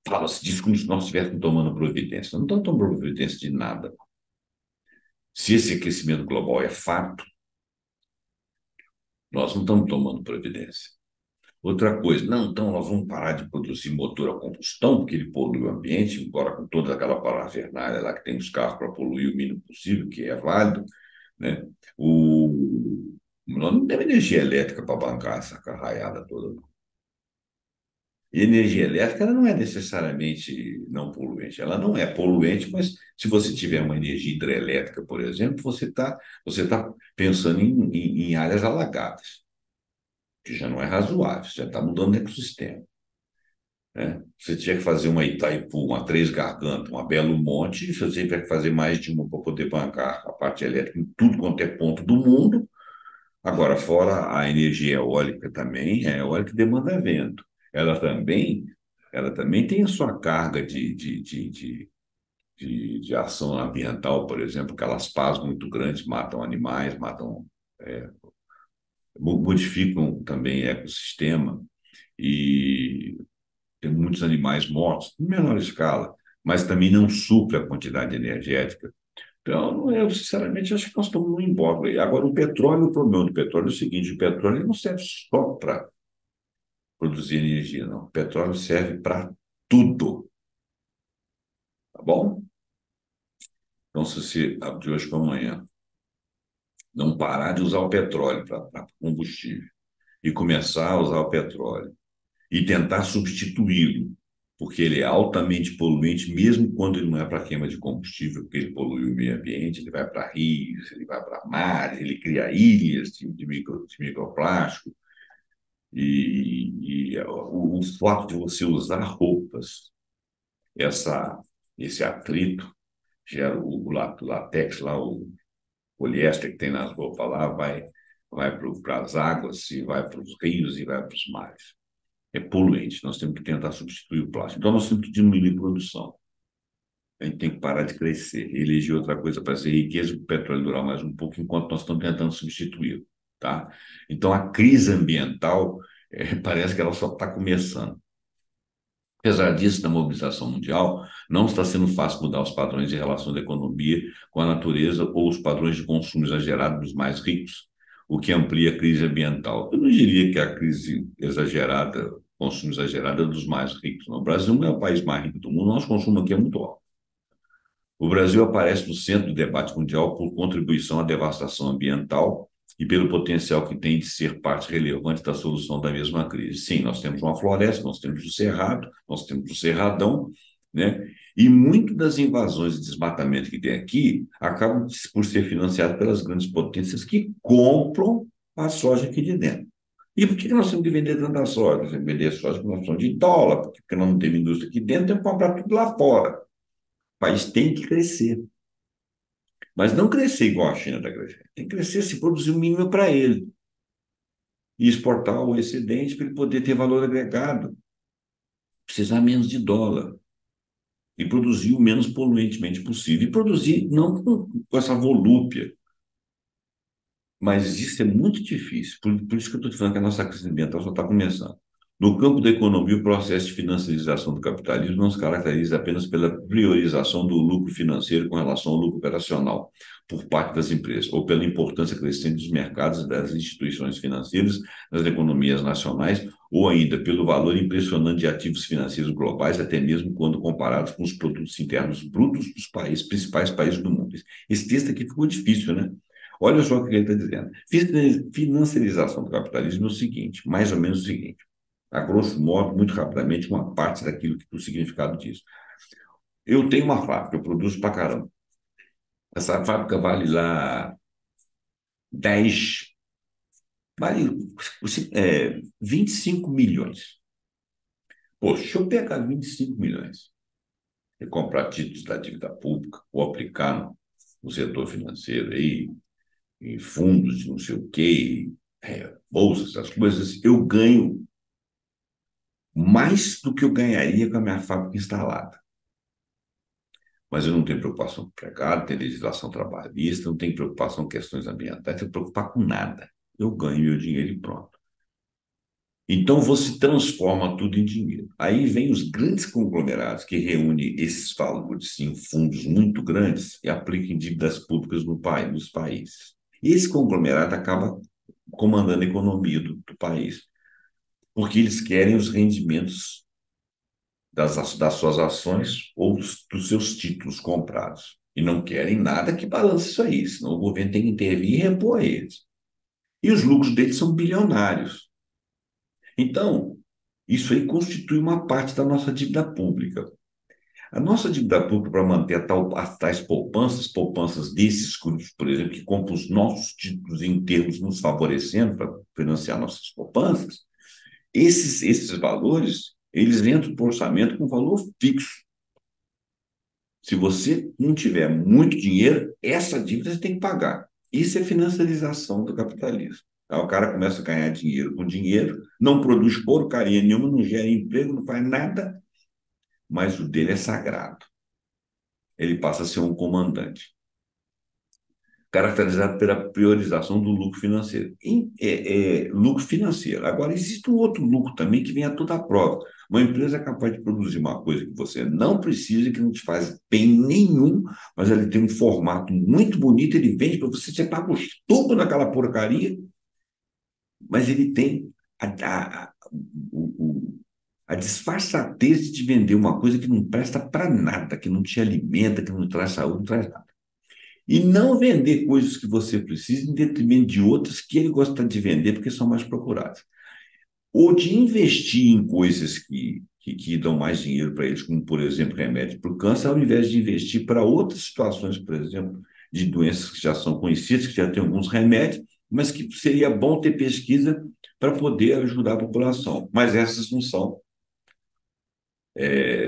Fala-se disso como se nós estivéssemos tomando providência. Não estamos tomando providência de nada. Se esse aquecimento global é fato, nós não estamos tomando providência. Outra coisa, não, então nós vamos parar de produzir motor a combustão, porque ele polui o ambiente, embora com toda aquela parafernália lá que tem os carros para poluir o mínimo possível, que é válido, né? Nós não temos energia elétrica para bancar essa carraiada toda. E energia elétrica ela não é necessariamente não poluente. Ela não é poluente, mas se você tiver uma energia hidrelétrica, por exemplo, você tá pensando em áreas alagadas, que já não é razoável, já está mudando o ecossistema. Né? Se você tiver que fazer uma Itaipu, uma Três Gargantas, uma Belo Monte, se você tiver que fazer mais de uma para poder bancar a parte elétrica em tudo quanto é ponto do mundo. Agora, fora a energia eólica também, a eólica demanda vento. Ela também, ela também tem a sua carga de ação ambiental, por exemplo, aquelas pás muito grandes matam animais, modificam também o ecossistema e tem muitos animais mortos, em menor escala, mas também não supre a quantidade energética. Então, eu sinceramente acho que nós estamos no embora. Agora, o problema do petróleo é o seguinte: o petróleo não serve só para produzir energia, não. O petróleo serve para tudo, tá bom? Então, se você, de hoje para amanhã, não parar de usar o petróleo para combustível e começar a usar o petróleo e tentar substituí-lo, porque ele é altamente poluente, mesmo quando ele não é para queima de combustível, porque ele polui o meio ambiente, ele vai para rios, ele vai para mares, ele cria ilhas de microplástico. O fato de você usar roupas, essa, esse atrito, gera o látex, lá, o poliéster que tem nas roupas lá, vai para as águas, e vai para os rios e vai para os mares. É poluente, nós temos que tentar substituir o plástico. Então, nós temos que diminuir a produção. A gente tem que parar de crescer, eleger outra coisa para ser riqueza, o petróleo durar mais um pouco, enquanto nós estamos tentando substituí-lo, tá? Então, a crise ambiental, parece que ela só está começando. Apesar disso, na mobilização mundial, não está sendo fácil mudar os padrões de relação da economia com a natureza ou os padrões de consumo exagerado dos mais ricos, o que amplia a crise ambiental. Eu não diria que a crise exagerada, consumo exagerado é dos mais ricos. Não. O Brasil não é o país mais rico do mundo, nosso consumo aqui é muito alto. O Brasil aparece no centro do debate mundial por contribuição à devastação ambiental e pelo potencial que tem de ser parte relevante da solução da mesma crise. Sim, nós temos uma floresta, nós temos o cerrado, nós temos o cerradão, né? E muito das invasões e desmatamento que tem aqui acabam por ser financiadas pelas grandes potências que compram a soja aqui de dentro. E por que nós temos que vender tanta soja? Nós temos que vender soja com noção de dólar, porque nós não temos indústria aqui dentro, temos que comprar tudo lá fora. O país tem que crescer. Mas não crescer igual a China está crescendo. Tem que crescer se produzir o mínimo para ele. E exportar o excedente para ele poder ter valor agregado. Precisar menos de dólar. E produzir o menos poluentemente possível. E produzir não com essa volúpia. Mas isso é muito difícil. Por isso que eu estou te falando que a nossa crise ambiental só está começando. No campo da economia, o processo de financiarização do capitalismo não se caracteriza apenas pela priorização do lucro financeiro com relação ao lucro operacional por parte das empresas, ou pela importância crescente dos mercados e das instituições financeiras nas economias nacionais, ou ainda pelo valor impressionante de ativos financeiros globais, até mesmo quando comparados com os produtos internos brutos dos principais países do mundo. Esse texto aqui ficou difícil, né? Olha só o que ele está dizendo. Financiarização do capitalismo é o seguinte, mais ou menos o seguinte, a grosso modo, muito rapidamente, uma parte daquilo que o significado diz. Eu tenho uma fábrica, eu produzo pra caramba. Essa fábrica vale lá 10, vale 25 milhões. Poxa, deixa eu pegar 25 milhões e comprar títulos da dívida pública ou aplicar no setor financeiro aí, em fundos de não sei o quê, bolsas, essas coisas, eu ganho mais do que eu ganharia com a minha fábrica instalada. Mas eu não tenho preocupação com o empregado, tem legislação trabalhista, não tenho preocupação com questões ambientais, não tenho preocupar com nada. Eu ganho meu dinheiro e pronto. Então você transforma tudo em dinheiro. Aí vem os grandes conglomerados que reúnem esses valores em fundos muito grandes e aplicam em dívidas públicas nos países. Esse conglomerado acaba comandando a economia do país, porque eles querem os rendimentos das suas ações ou dos seus títulos comprados. E não querem nada que balance isso aí, senão o governo tem que intervir e repor eles. E os lucros deles são bilionários. Então, isso aí constitui uma parte da nossa dívida pública. A nossa dívida pública, para manter as tais poupanças, poupanças desses grupos, por exemplo, que compram os nossos títulos em termos nos favorecendo para financiar nossas poupanças, esses valores, eles entram para o orçamento com valor fixo. Se você não tiver muito dinheiro, essa dívida você tem que pagar. Isso é financiarização do capitalismo. Aí o cara começa a ganhar dinheiro com dinheiro, não produz porcaria nenhuma, não gera emprego, não faz nada, mas o dele é sagrado. Ele passa a ser um comandante, caracterizado pela priorização do lucro financeiro. Lucro financeiro. Agora, existe um outro lucro também que vem a toda a prova. Uma empresa é capaz de produzir uma coisa que você não precisa, que não te faz bem nenhum, mas ele tem um formato muito bonito, ele vende para você, você paga o estupro naquela porcaria, mas ele tem a disfarçatez de te vender uma coisa que não presta para nada, que não te alimenta, que não traz saúde, não traz nada. E não vender coisas que você precisa em detrimento de outras que ele gosta de vender porque são mais procuradas. Ou de investir em coisas que dão mais dinheiro para eles, como, por exemplo, remédio para o câncer, ao invés de investir para outras situações, por exemplo, de doenças que já são conhecidas, que já tem alguns remédios, mas que seria bom ter pesquisa para poder ajudar a população. Mas essas não são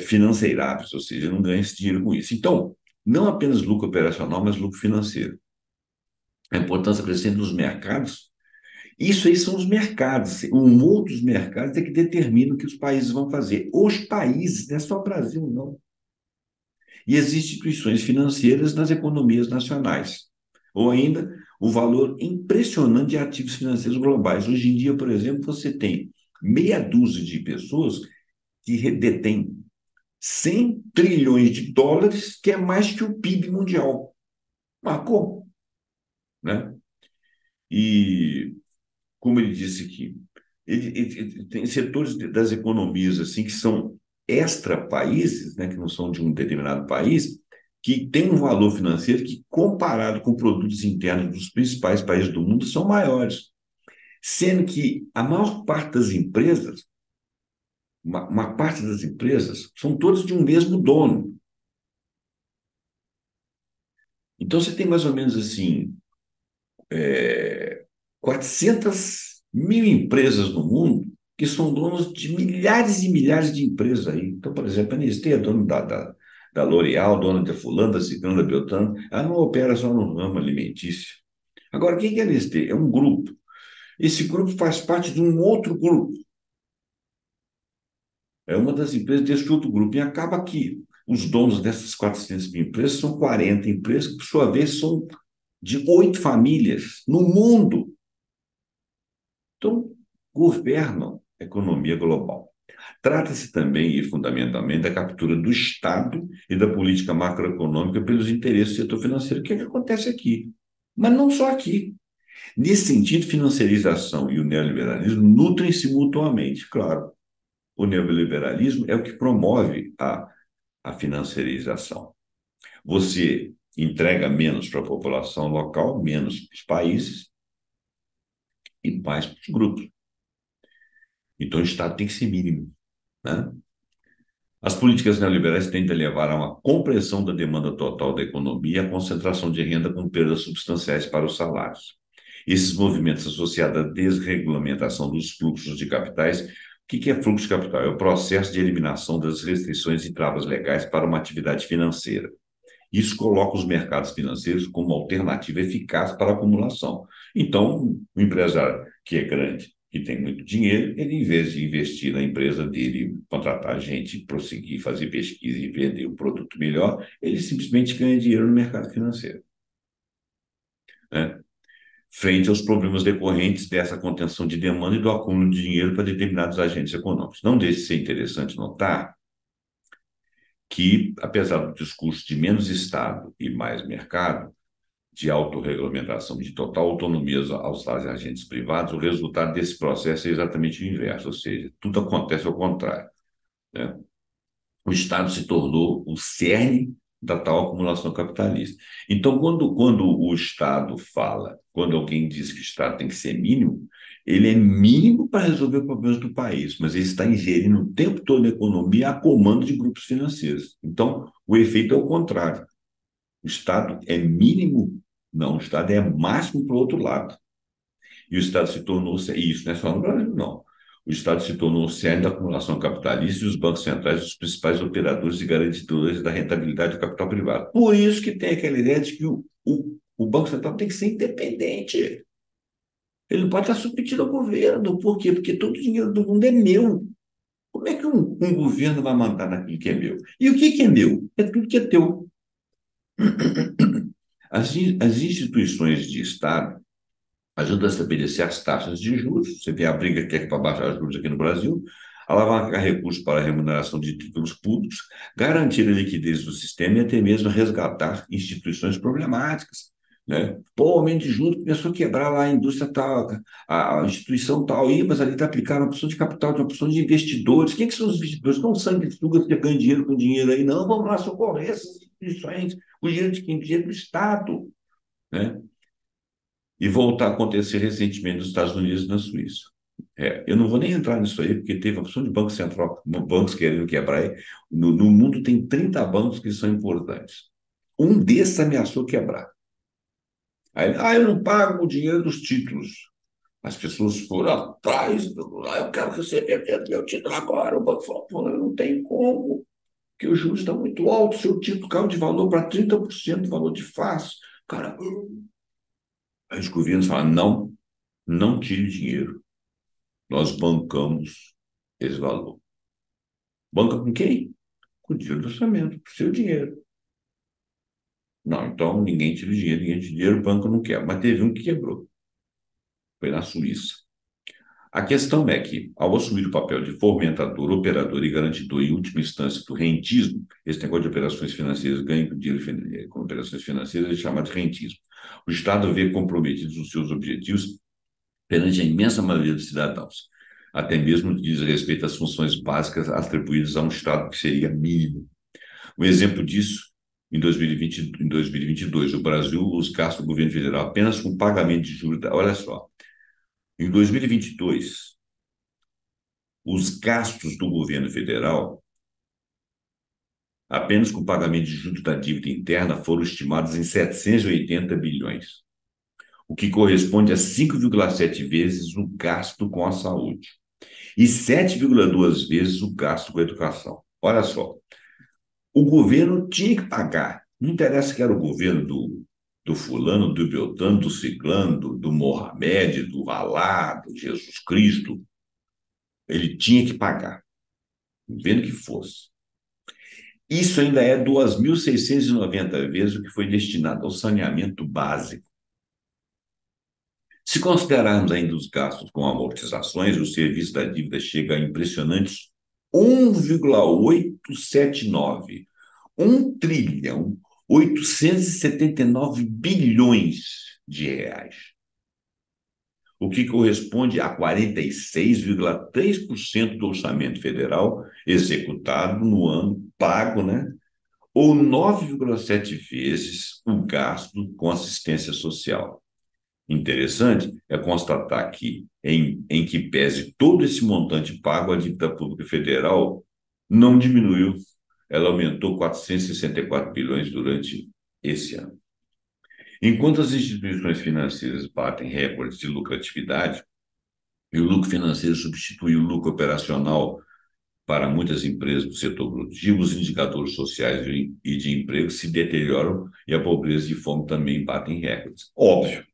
financeiráveis, ou seja, não ganha esse dinheiro com isso. Então, não apenas lucro operacional, mas lucro financeiro. A importância crescente dos mercados, isso aí são os mercados. O humor dos mercados é que determina o que os países vão fazer. Os países, não é só o Brasil, não. E as instituições financeiras nas economias nacionais. Ou ainda, o valor impressionante de ativos financeiros globais. Hoje em dia, por exemplo, você tem meia dúzia de pessoas que detêm 100 trilhões de dólares, que é mais que o PIB mundial. Marcou, né? E, como ele disse aqui, ele tem setores das economias assim que são extra-países, né, que não são de um determinado país, que têm um valor financeiro que, comparado com produtos internos dos principais países do mundo, são maiores. Sendo que a maior parte das empresas, uma parte das empresas, são todas de um mesmo dono. Então, você tem mais ou menos assim 400 mil empresas no mundo que são donos de milhares e milhares de empresas aí. Então, por exemplo, a Nestlé é dona da L'Oréal, dona da fulana, da ciclana, da Beltrano. Ela não opera só no ramo alimentício. Agora, quem que é a Nestlé? É um grupo. Esse grupo faz parte de um outro grupo. É uma das empresas desse outro grupo. E acaba que os donos dessas 400 mil empresas são 40 empresas, que, por sua vez, são de 8 famílias no mundo. Então, governam a economia global. Trata-se também e fundamentalmente da captura do Estado e da política macroeconômica pelos interesses do setor financeiro. O que é que acontece aqui? Mas não só aqui. Nesse sentido, financiarização e o neoliberalismo nutrem-se mutuamente. Claro, o neoliberalismo é o que promove a financiarização. Você entrega menos para a população local, menos para os países e mais para os grupos. Então, o Estado tem que ser mínimo, né? As políticas neoliberais tendem a levar a uma compressão da demanda total da economia e a concentração de renda com perdas substanciais para os salários. Esses movimentos associados à desregulamentação dos fluxos de capitais. O que é fluxo de capital? É o processo de eliminação das restrições e travas legais para uma atividade financeira. Isso coloca os mercados financeiros como alternativa eficaz para a acumulação. Então, o empresário que é grande, que tem muito dinheiro, ele, em vez de investir na empresa dele, contratar gente, prosseguir, fazer pesquisa e vender um produto melhor, ele simplesmente ganha dinheiro no mercado financeiro, né? Frente aos problemas decorrentes dessa contenção de demanda e do acúmulo de dinheiro para determinados agentes econômicos. Não deixe de ser interessante notar que, apesar do discurso de menos Estado e mais mercado, de autorregulamentação, de total autonomia aos agentes privados, o resultado desse processo é exatamente o inverso, ou seja, tudo acontece ao contrário, né? O Estado se tornou o cerne da tal acumulação capitalista. Então, quando o Estado fala, quando alguém diz que o Estado tem que ser mínimo, ele é mínimo para resolver problemas do país, mas ele está ingerindo o tempo todo a economia a comando de grupos financeiros. Então, o efeito é o contrário. O Estado é mínimo? Não, o Estado é máximo para o outro lado. E o Estado se tornou, e isso não é só no Brasil, não. O Estado se tornou o cerne da acumulação capitalista e os bancos centrais os principais operadores e garantidores da rentabilidade do capital privado. Por isso que tem aquela ideia de que o Banco Central tem que ser independente. Ele não pode estar submetido ao governo. Por quê? Porque todo o dinheiro do mundo é meu. Como é que um governo vai mandar naquilo que é meu? E o que é meu? É tudo que é teu. As instituições de Estado ajudam a estabelecer as taxas de juros. Você vê a briga que é para baixar os juros aqui no Brasil, alavancar recursos para a remuneração de títulos públicos, garantir a liquidez do sistema e até mesmo resgatar instituições problemáticas, né? Pô, aumento de juros começou a quebrar lá a indústria tal, a instituição tal, mas ali está aplicando uma opção de capital, uma opção de investidores. Quem que são os investidores? Não sanguessugas que ganham dinheiro com dinheiro aí, não. Vamos lá socorrer essas instituições, o dinheiro de quem? Dinheiro do Estado, né? E voltar a acontecer recentemente nos Estados Unidos e na Suíça. Eu não vou nem entrar nisso aí, porque teve a opção de Banco Central, bancos querendo quebrar aí. No mundo tem 30 bancos que são importantes. Um desses ameaçou quebrar. Aí, eu não pago o dinheiro dos títulos. As pessoas foram atrás, eu quero receber meu título agora. O banco falou, pô, eu não tenho como, porque o juros está muito alto, seu título caiu de valor para 30% do valor de face. Cara, aí os governos falam, não, não tire dinheiro. Nós bancamos esse valor. Banca com quem? Com o dinheiro do orçamento, com o seu dinheiro. Não, então ninguém tira dinheiro, ninguém tira dinheiro, o banco não quer. Mas teve um que quebrou. Foi na Suíça. A questão é que, ao assumir o papel de fomentador, operador e garantidor, em última instância, do rentismo, esse negócio de operações financeiras, ganho com dinheiro com operações financeiras, é chamado de rentismo. O Estado vê comprometidos os seus objetivos perante a imensa maioria dos cidadãos, até mesmo no que diz respeito às funções básicas atribuídas a um Estado que seria mínimo. Um exemplo disso, em 2022, o Brasil, os gastos do governo federal apenas com pagamento de juros. Olha só, em 2022, os gastos do governo federal, apenas com pagamento de juros da dívida interna, foram estimados em 780 bilhões, o que corresponde a 5,7 vezes o gasto com a saúde e 7,2 vezes o gasto com a educação. Olha só, o governo tinha que pagar. Não interessa que era o governo do fulano, do Beltrano, do Ciclano, do Mohamed, do Alá, do Jesus Cristo. Ele tinha que pagar, vendo que fosse. Isso ainda é 2.690 vezes o que foi destinado ao saneamento básico. Se considerarmos ainda os gastos com amortizações, o serviço da dívida chega a impressionantes 1,879 1 trilhão 879 bilhões de reais, o que corresponde a 46,3% do orçamento federal executado no ano pago, né? Ou 9,7 vezes o gasto com assistência social. Interessante é constatar que, em que pese todo esse montante pago, a dívida pública federal não diminuiu, ela aumentou 464 bilhões durante esse ano. Enquanto as instituições financeiras batem recordes de lucratividade, e o lucro financeiro substitui o lucro operacional para muitas empresas do setor produtivo, os indicadores sociais e de emprego se deterioram e a pobreza e fome também batem recordes. Óbvio,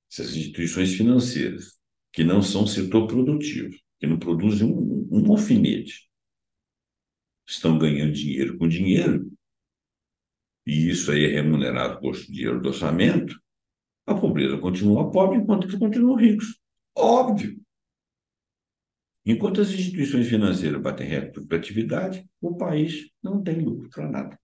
essas instituições financeiras, que não são setor produtivo, que não produzem um alfinete, estão ganhando dinheiro com dinheiro, e isso aí é remunerado com o dinheiro do orçamento, a pobreza continua pobre enquanto eles continuam ricos. Óbvio. Enquanto as instituições financeiras batem recorde de lucratividade, o país não tem lucro para nada.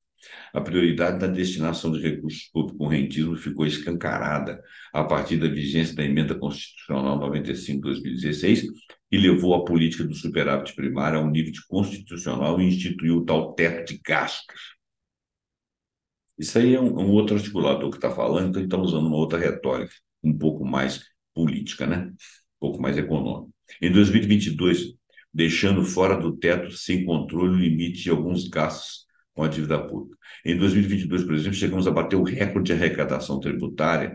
A prioridade da destinação de recursos públicos com rentismo ficou escancarada a partir da vigência da Emenda Constitucional 95/2016, que levou a política do superávit primário a um nível de constitucional e instituiu o tal teto de gastos. Isso aí é um outro articulador que está falando, então ele está usando uma outra retórica, um pouco mais política, né? Um pouco mais econômica. Em 2022, deixando fora do teto, sem controle, o limite de alguns gastos com a dívida pública. Em 2022, por exemplo, chegamos a bater o recorde de arrecadação tributária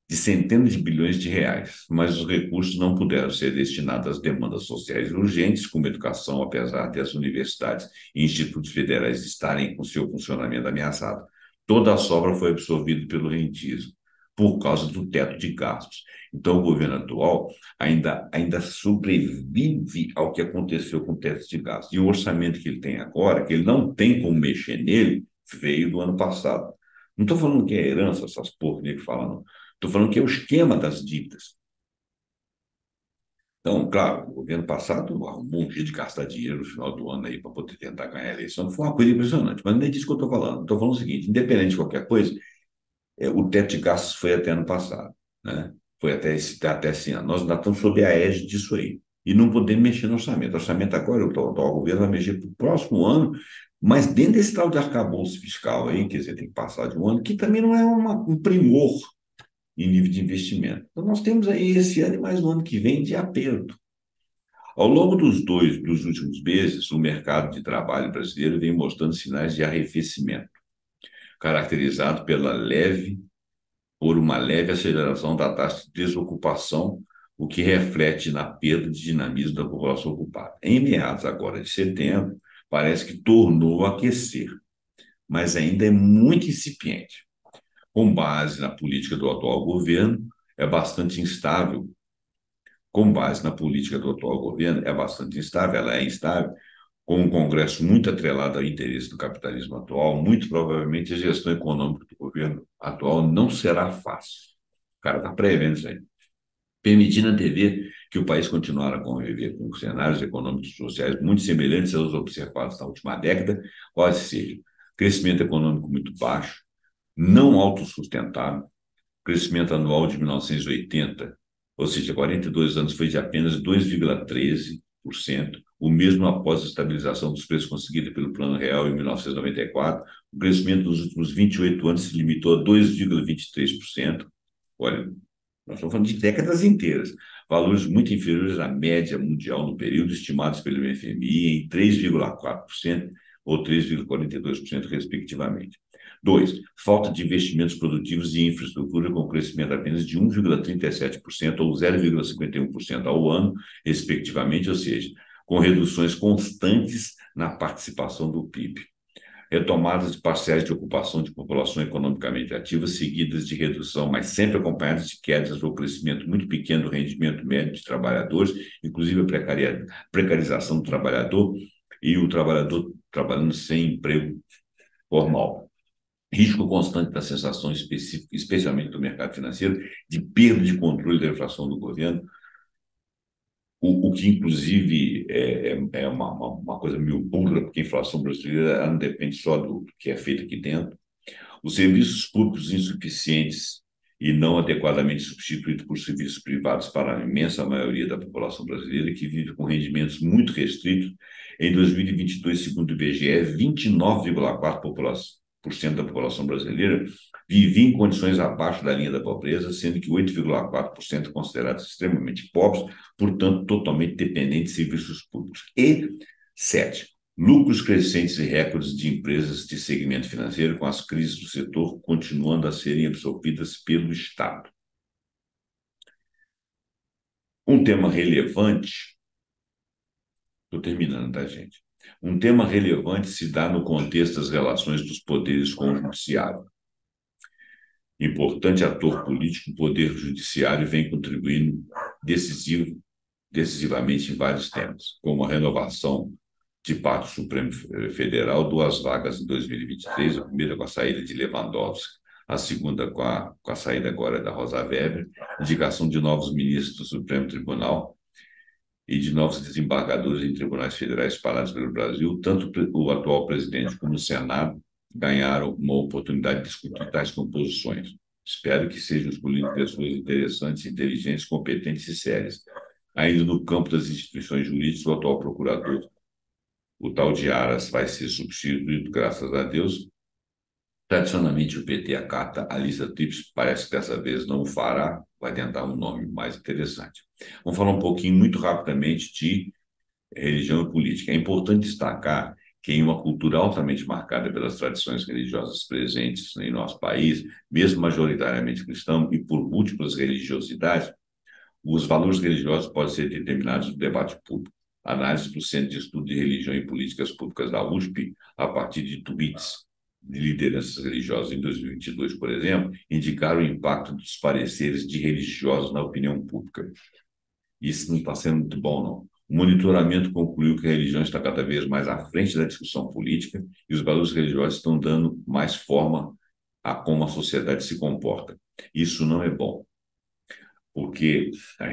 de centenas de bilhões de reais, mas os recursos não puderam ser destinados às demandas sociais urgentes, como educação, apesar de as universidades e institutos federais estarem com seu funcionamento ameaçado. Toda a sobra foi absorvida pelo rentismo, por causa do teto de gastos. Então, o governo atual ainda sobrevive ao que aconteceu com o teto de gastos. E o orçamento que ele tem agora, que ele não tem como mexer nele, veio do ano passado. Não estou falando que é herança, essas porcarias que falam, não. Estou falando que é o esquema das dívidas. Então, claro, o governo passado arrumou um jeito de gastar dinheiro no final do ano aí para poder tentar ganhar a eleição. Foi uma coisa impressionante, mas nem disso que eu estou falando. Estou falando o seguinte: independente de qualquer coisa, O teto de gastos foi até ano passado, né? Foi até esse ano. Nós ainda estamos sob a égide disso aí. E não podemos mexer no orçamento. O orçamento agora, o governo vai mexer para o próximo ano, mas dentro desse tal de arcabouço fiscal aí, quer dizer, tem que passar de um ano, que também não é um primor em nível de investimento. Então, nós temos aí esse ano e mais um ano que vem de aperto. Ao longo dos últimos meses, o mercado de trabalho brasileiro vem mostrando sinais de arrefecimento, caracterizado por uma leve aceleração da taxa de desocupação, o que reflete na perda de dinamismo da população ocupada. Em meados agora de setembro, parece que tornou a aquecer, mas ainda é muito incipiente. Com base na política do atual governo, é bastante instável. Com base na política do atual governo, é bastante instável, ela é instável, com um Congresso muito atrelado ao interesse do capitalismo atual, muito provavelmente a gestão econômica do governo atual não será fácil. O cara está prevendo isso aí. Permitindo antever que o país continuará a conviver com cenários econômicos e sociais muito semelhantes aos observados na última década, ou seja, crescimento econômico muito baixo, não autossustentável, crescimento anual de 1980, ou seja, 42 anos, foi de apenas 2,13%, o mesmo após a estabilização dos preços conseguida pelo Plano Real em 1994. O crescimento nos últimos 28 anos se limitou a 2,23%. Olha, nós estamos falando de décadas inteiras, valores muito inferiores à média mundial no período, estimados pelo FMI em 3,4% ou 3,42%, respectivamente. Dois, falta de investimentos produtivos e infraestrutura, com crescimento apenas de 1,37% ou 0,51% ao ano, respectivamente, ou seja, com reduções constantes na participação do PIB. Retomadas de parciais de ocupação de população economicamente ativa, seguidas de redução, mas sempre acompanhadas de quedas ou crescimento muito pequeno do rendimento médio de trabalhadores, inclusive a precarização do trabalhador e o trabalhador trabalhando sem emprego formal. Risco constante da sensação específica, especialmente do mercado financeiro, de perda de controle da inflação do governo, o que, inclusive, é uma coisa meio burra, porque a inflação brasileira ela não depende só do que é feito aqui dentro. Os serviços públicos insuficientes e não adequadamente substituídos por serviços privados para a imensa maioria da população brasileira, que vive com rendimentos muito restritos. Em 2022, segundo o IBGE, 29,4% da população brasileira vivia em condições abaixo da linha da pobreza, sendo que 8,4% considerados extremamente pobres, portanto, totalmente dependentes de serviços públicos. E 7, lucros crescentes e recordes de empresas de segmento financeiro, com as crises do setor continuando a serem absorvidas pelo Estado. Um tema relevante, estou terminando, tá, gente? Um tema relevante se dá no contexto das relações dos poderes com o judiciário. Importante ator político, o poder judiciário vem contribuindo decisivamente em vários temas, como a renovação de parte do Supremo Federal, 2 vagas em 2023, a primeira com a saída de Lewandowski, a segunda com a saída agora da Rosa Weber, indicação de novos ministros do Supremo Tribunal e de novos desembargadores em tribunais federais espalhados pelo Brasil. Tanto o atual presidente como o Senado ganharam uma oportunidade de discutir tais composições. Espero que sejam escolhidas pessoas interessantes, inteligentes, competentes e sérias. Ainda no campo das instituições jurídicas, o atual procurador, o tal de Aras, vai ser substituído, graças a Deus. Tradicionalmente, o PT acata a lista tríplice, parece que dessa vez não o fará, vai tentar um nome mais interessante. Vamos falar um pouquinho, muito rapidamente, de religião e política. É importante destacar que em uma cultura altamente marcada pelas tradições religiosas presentes em nosso país, mesmo majoritariamente cristão e por múltiplas religiosidades, os valores religiosos podem ser determinados no debate público. Análise do Centro de Estudo de Religião e Políticas Públicas da USP, a partir de tweets de lideranças religiosas em 2022, por exemplo, indicaram o impacto dos pareceres de religiosos na opinião pública. Isso não está sendo muito bom, não. O monitoramento concluiu que a religião está cada vez mais à frente da discussão política e os valores religiosos estão dando mais forma a como a sociedade se comporta. Isso não é bom, porque a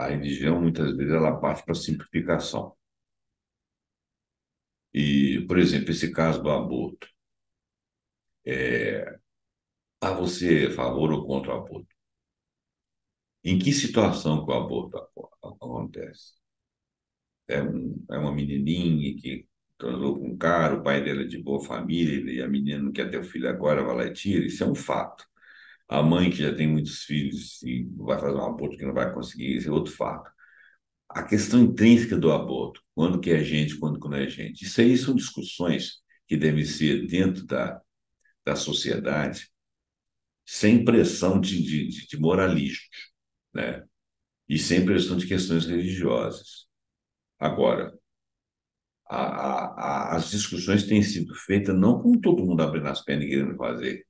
religião muitas vezes ela parte para simplificação. E, por exemplo, esse caso do aborto. Ah, você é a favor ou contra o aborto? Em que situação que o aborto acontece? É uma menininha que transou com um cara, o pai dela é de boa família e a menina não quer ter o filho agora, vai lá e tira. Isso é um fato. A mãe que já tem muitos filhos e vai fazer um aborto que não vai conseguir, isso é outro fato. A questão intrínseca do aborto, quando que é gente, quando que não é gente, isso aí são discussões que devem ser dentro da sociedade, sem pressão de moralismo, né? E sem pressão de questões religiosas. Agora, as discussões têm sido feitas não com todo mundo abrindo as pernas e querendo fazer,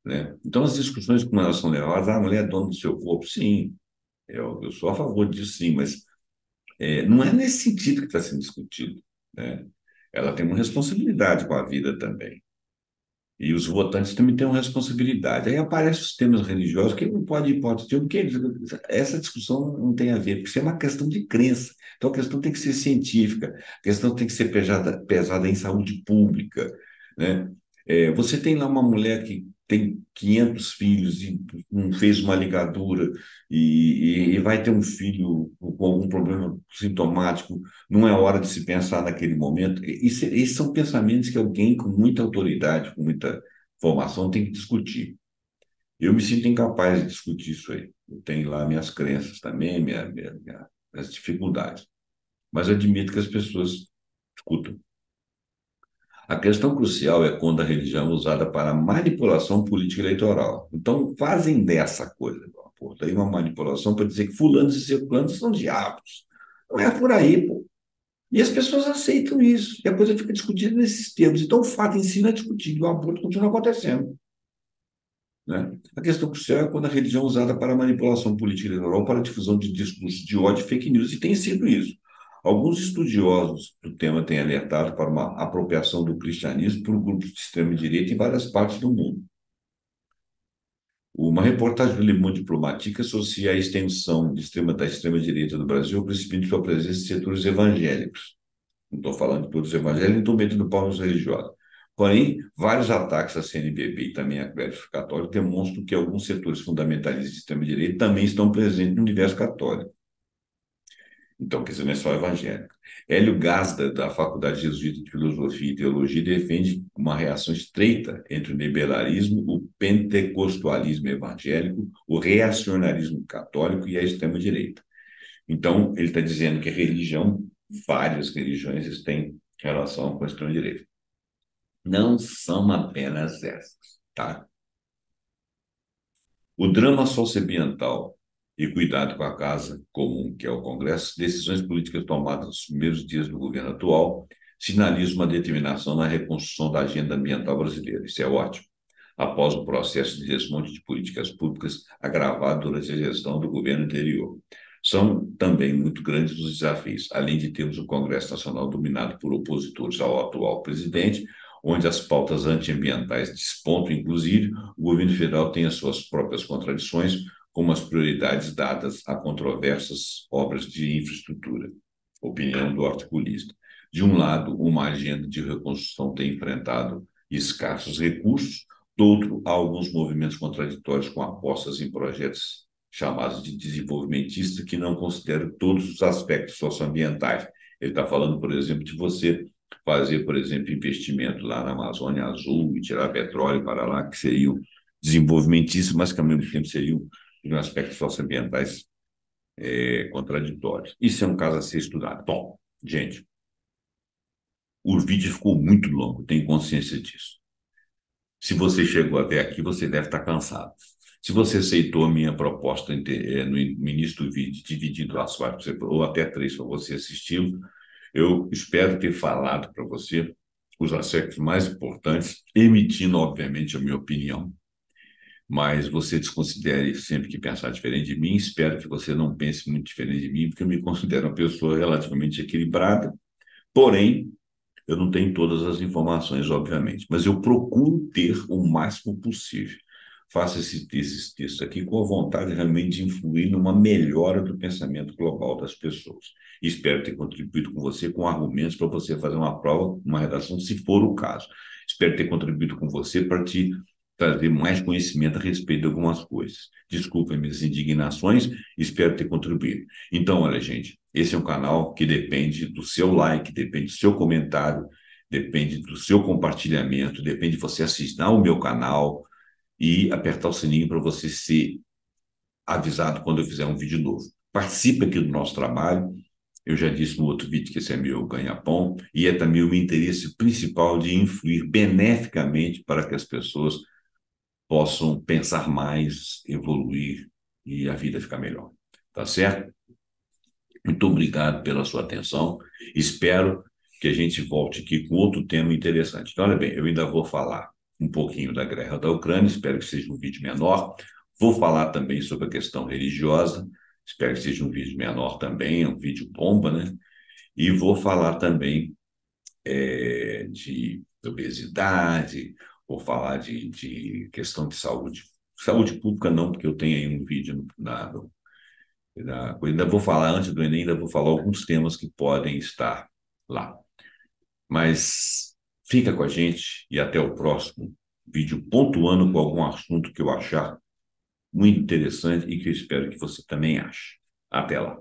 né? Então, as discussões, como elas são levadas, a mulher é dona do seu corpo, sim, eu sou a favor disso, sim, mas não é nesse sentido que está sendo discutido, né? Ela tem uma responsabilidade com a vida também. E os votantes também têm uma responsabilidade. Aí aparecem os temas religiosos, que não pode ir hipótese de porque essa discussão não tem a ver, porque isso é uma questão de crença. Então a questão tem que ser científica, a questão tem que ser pesada em saúde pública, né? Você tem lá uma mulher que tem 500 filhos e não fez uma ligadura e vai ter um filho com algum problema sintomático, não é hora de se pensar naquele momento. Esses são pensamentos que alguém com muita autoridade, com muita formação, tem que discutir. Eu me sinto incapaz de discutir isso aí. Eu tenho lá minhas crenças também, minhas dificuldades. Mas admito que as pessoas discutam. A questão crucial é quando a religião é usada para manipulação política eleitoral. Então, fazem dessa coisa, pô, daí uma manipulação para dizer que fulanos e ciclanos são diabos. Não é por aí, pô. E as pessoas aceitam isso. E a coisa fica discutida nesses termos. Então, o fato em si não é discutido. O aborto continua acontecendo, né? A questão crucial é quando a religião é usada para manipulação política eleitoral, para a difusão de discursos de ódio e fake news. E tem sido isso. Alguns estudiosos do tema têm alertado para uma apropriação do cristianismo por grupos de extrema-direita em várias partes do mundo. Uma reportagem do Le Monde Diplomatique associa a extensão da extrema-direita no Brasil ao crescimento da presença de setores evangélicos. Não estou falando de todos os evangélicos, não estou metendo pau nos religiosos. Porém, vários ataques à CNBB e também à Igreja Católica demonstram que alguns setores fundamentalistas de extrema-direita também estão presentes no universo católico. Então, quer dizer, não é só evangélico. Hélio Gasda, da Faculdade Jesuíta de Filosofia e Teologia, defende uma relação estreita entre o liberalismo, o pentecostalismo evangélico, o reacionarismo católico e a extrema-direita. Então, ele está dizendo que a religião, várias religiões têm relação com a extrema-direita. Não são apenas essas, tá? O drama socioambiental e cuidado com a casa comum, que é o Congresso, decisões políticas tomadas nos primeiros dias do governo atual, sinalizam uma determinação na reconstrução da agenda ambiental brasileira. Isso é ótimo. Após o processo de desmonte de políticas públicas agravado durante a gestão do governo anterior. São também muito grandes os desafios, além de termos o Congresso Nacional dominado por opositores ao atual presidente, onde as pautas antiambientais despontam, inclusive, o governo federal tem as suas próprias contradições, como as prioridades dadas a controversas obras de infraestrutura. Opinião do articulista. De um lado, uma agenda de reconstrução tem enfrentado escassos recursos, do outro, há alguns movimentos contraditórios com apostas em projetos chamados de desenvolvimentistas que não consideram todos os aspectos socioambientais. Ele está falando, por exemplo, de você fazer, por exemplo, investimento lá na Amazônia Azul e tirar petróleo para lá, que seriam desenvolvimentistas, mas que ao mesmo tempo seriam em aspectos socioambientais contraditórios. Isso é um caso a ser estudado. Bom, gente, o vídeo ficou muito longo, tenho consciência disso. Se você chegou até aqui, você deve estar cansado. Se você aceitou a minha proposta no início do vídeo, dividindo as partes, ou até três para você assistir, eu espero ter falado para você os aspectos mais importantes, emitindo, obviamente, a minha opinião. Mas você desconsidere sempre que pensar diferente de mim. Espero que você não pense muito diferente de mim, porque eu me considero uma pessoa relativamente equilibrada. Porém, eu não tenho todas as informações, obviamente, mas eu procuro ter o máximo possível. Faço esses textos aqui com a vontade realmente de influir numa melhora do pensamento global das pessoas. E espero ter contribuído com você com argumentos para você fazer uma prova, uma redação, se for o caso. Espero ter contribuído com você para te trazer mais conhecimento a respeito de algumas coisas. Desculpem minhas indignações, espero ter contribuído. Então, olha, gente, esse é um canal que depende do seu like, depende do seu comentário, depende do seu compartilhamento, depende de você assinar o meu canal e apertar o sininho para você ser avisado quando eu fizer um vídeo novo. Participe aqui do nosso trabalho. Eu já disse no outro vídeo que esse é meu ganha-pão e é também o meu interesse principal de influir beneficamente para que as pessoas possam pensar mais, evoluir e a vida ficar melhor. Tá certo? Muito obrigado pela sua atenção. Espero que a gente volte aqui com outro tema interessante. Então, olha bem, eu ainda vou falar um pouquinho da guerra da Ucrânia, espero que seja um vídeo menor. Vou falar também sobre a questão religiosa, espero que seja um vídeo menor também, um vídeo bomba, né? E vou falar também de obesidade, vou falar de questão de saúde. Saúde pública não, porque eu tenho aí um vídeo ainda vou falar, antes do Enem, ainda vou falar alguns temas que podem estar lá. Mas fica com a gente e até o próximo vídeo, pontuando com algum assunto que eu achar muito interessante e que eu espero que você também ache. Até lá.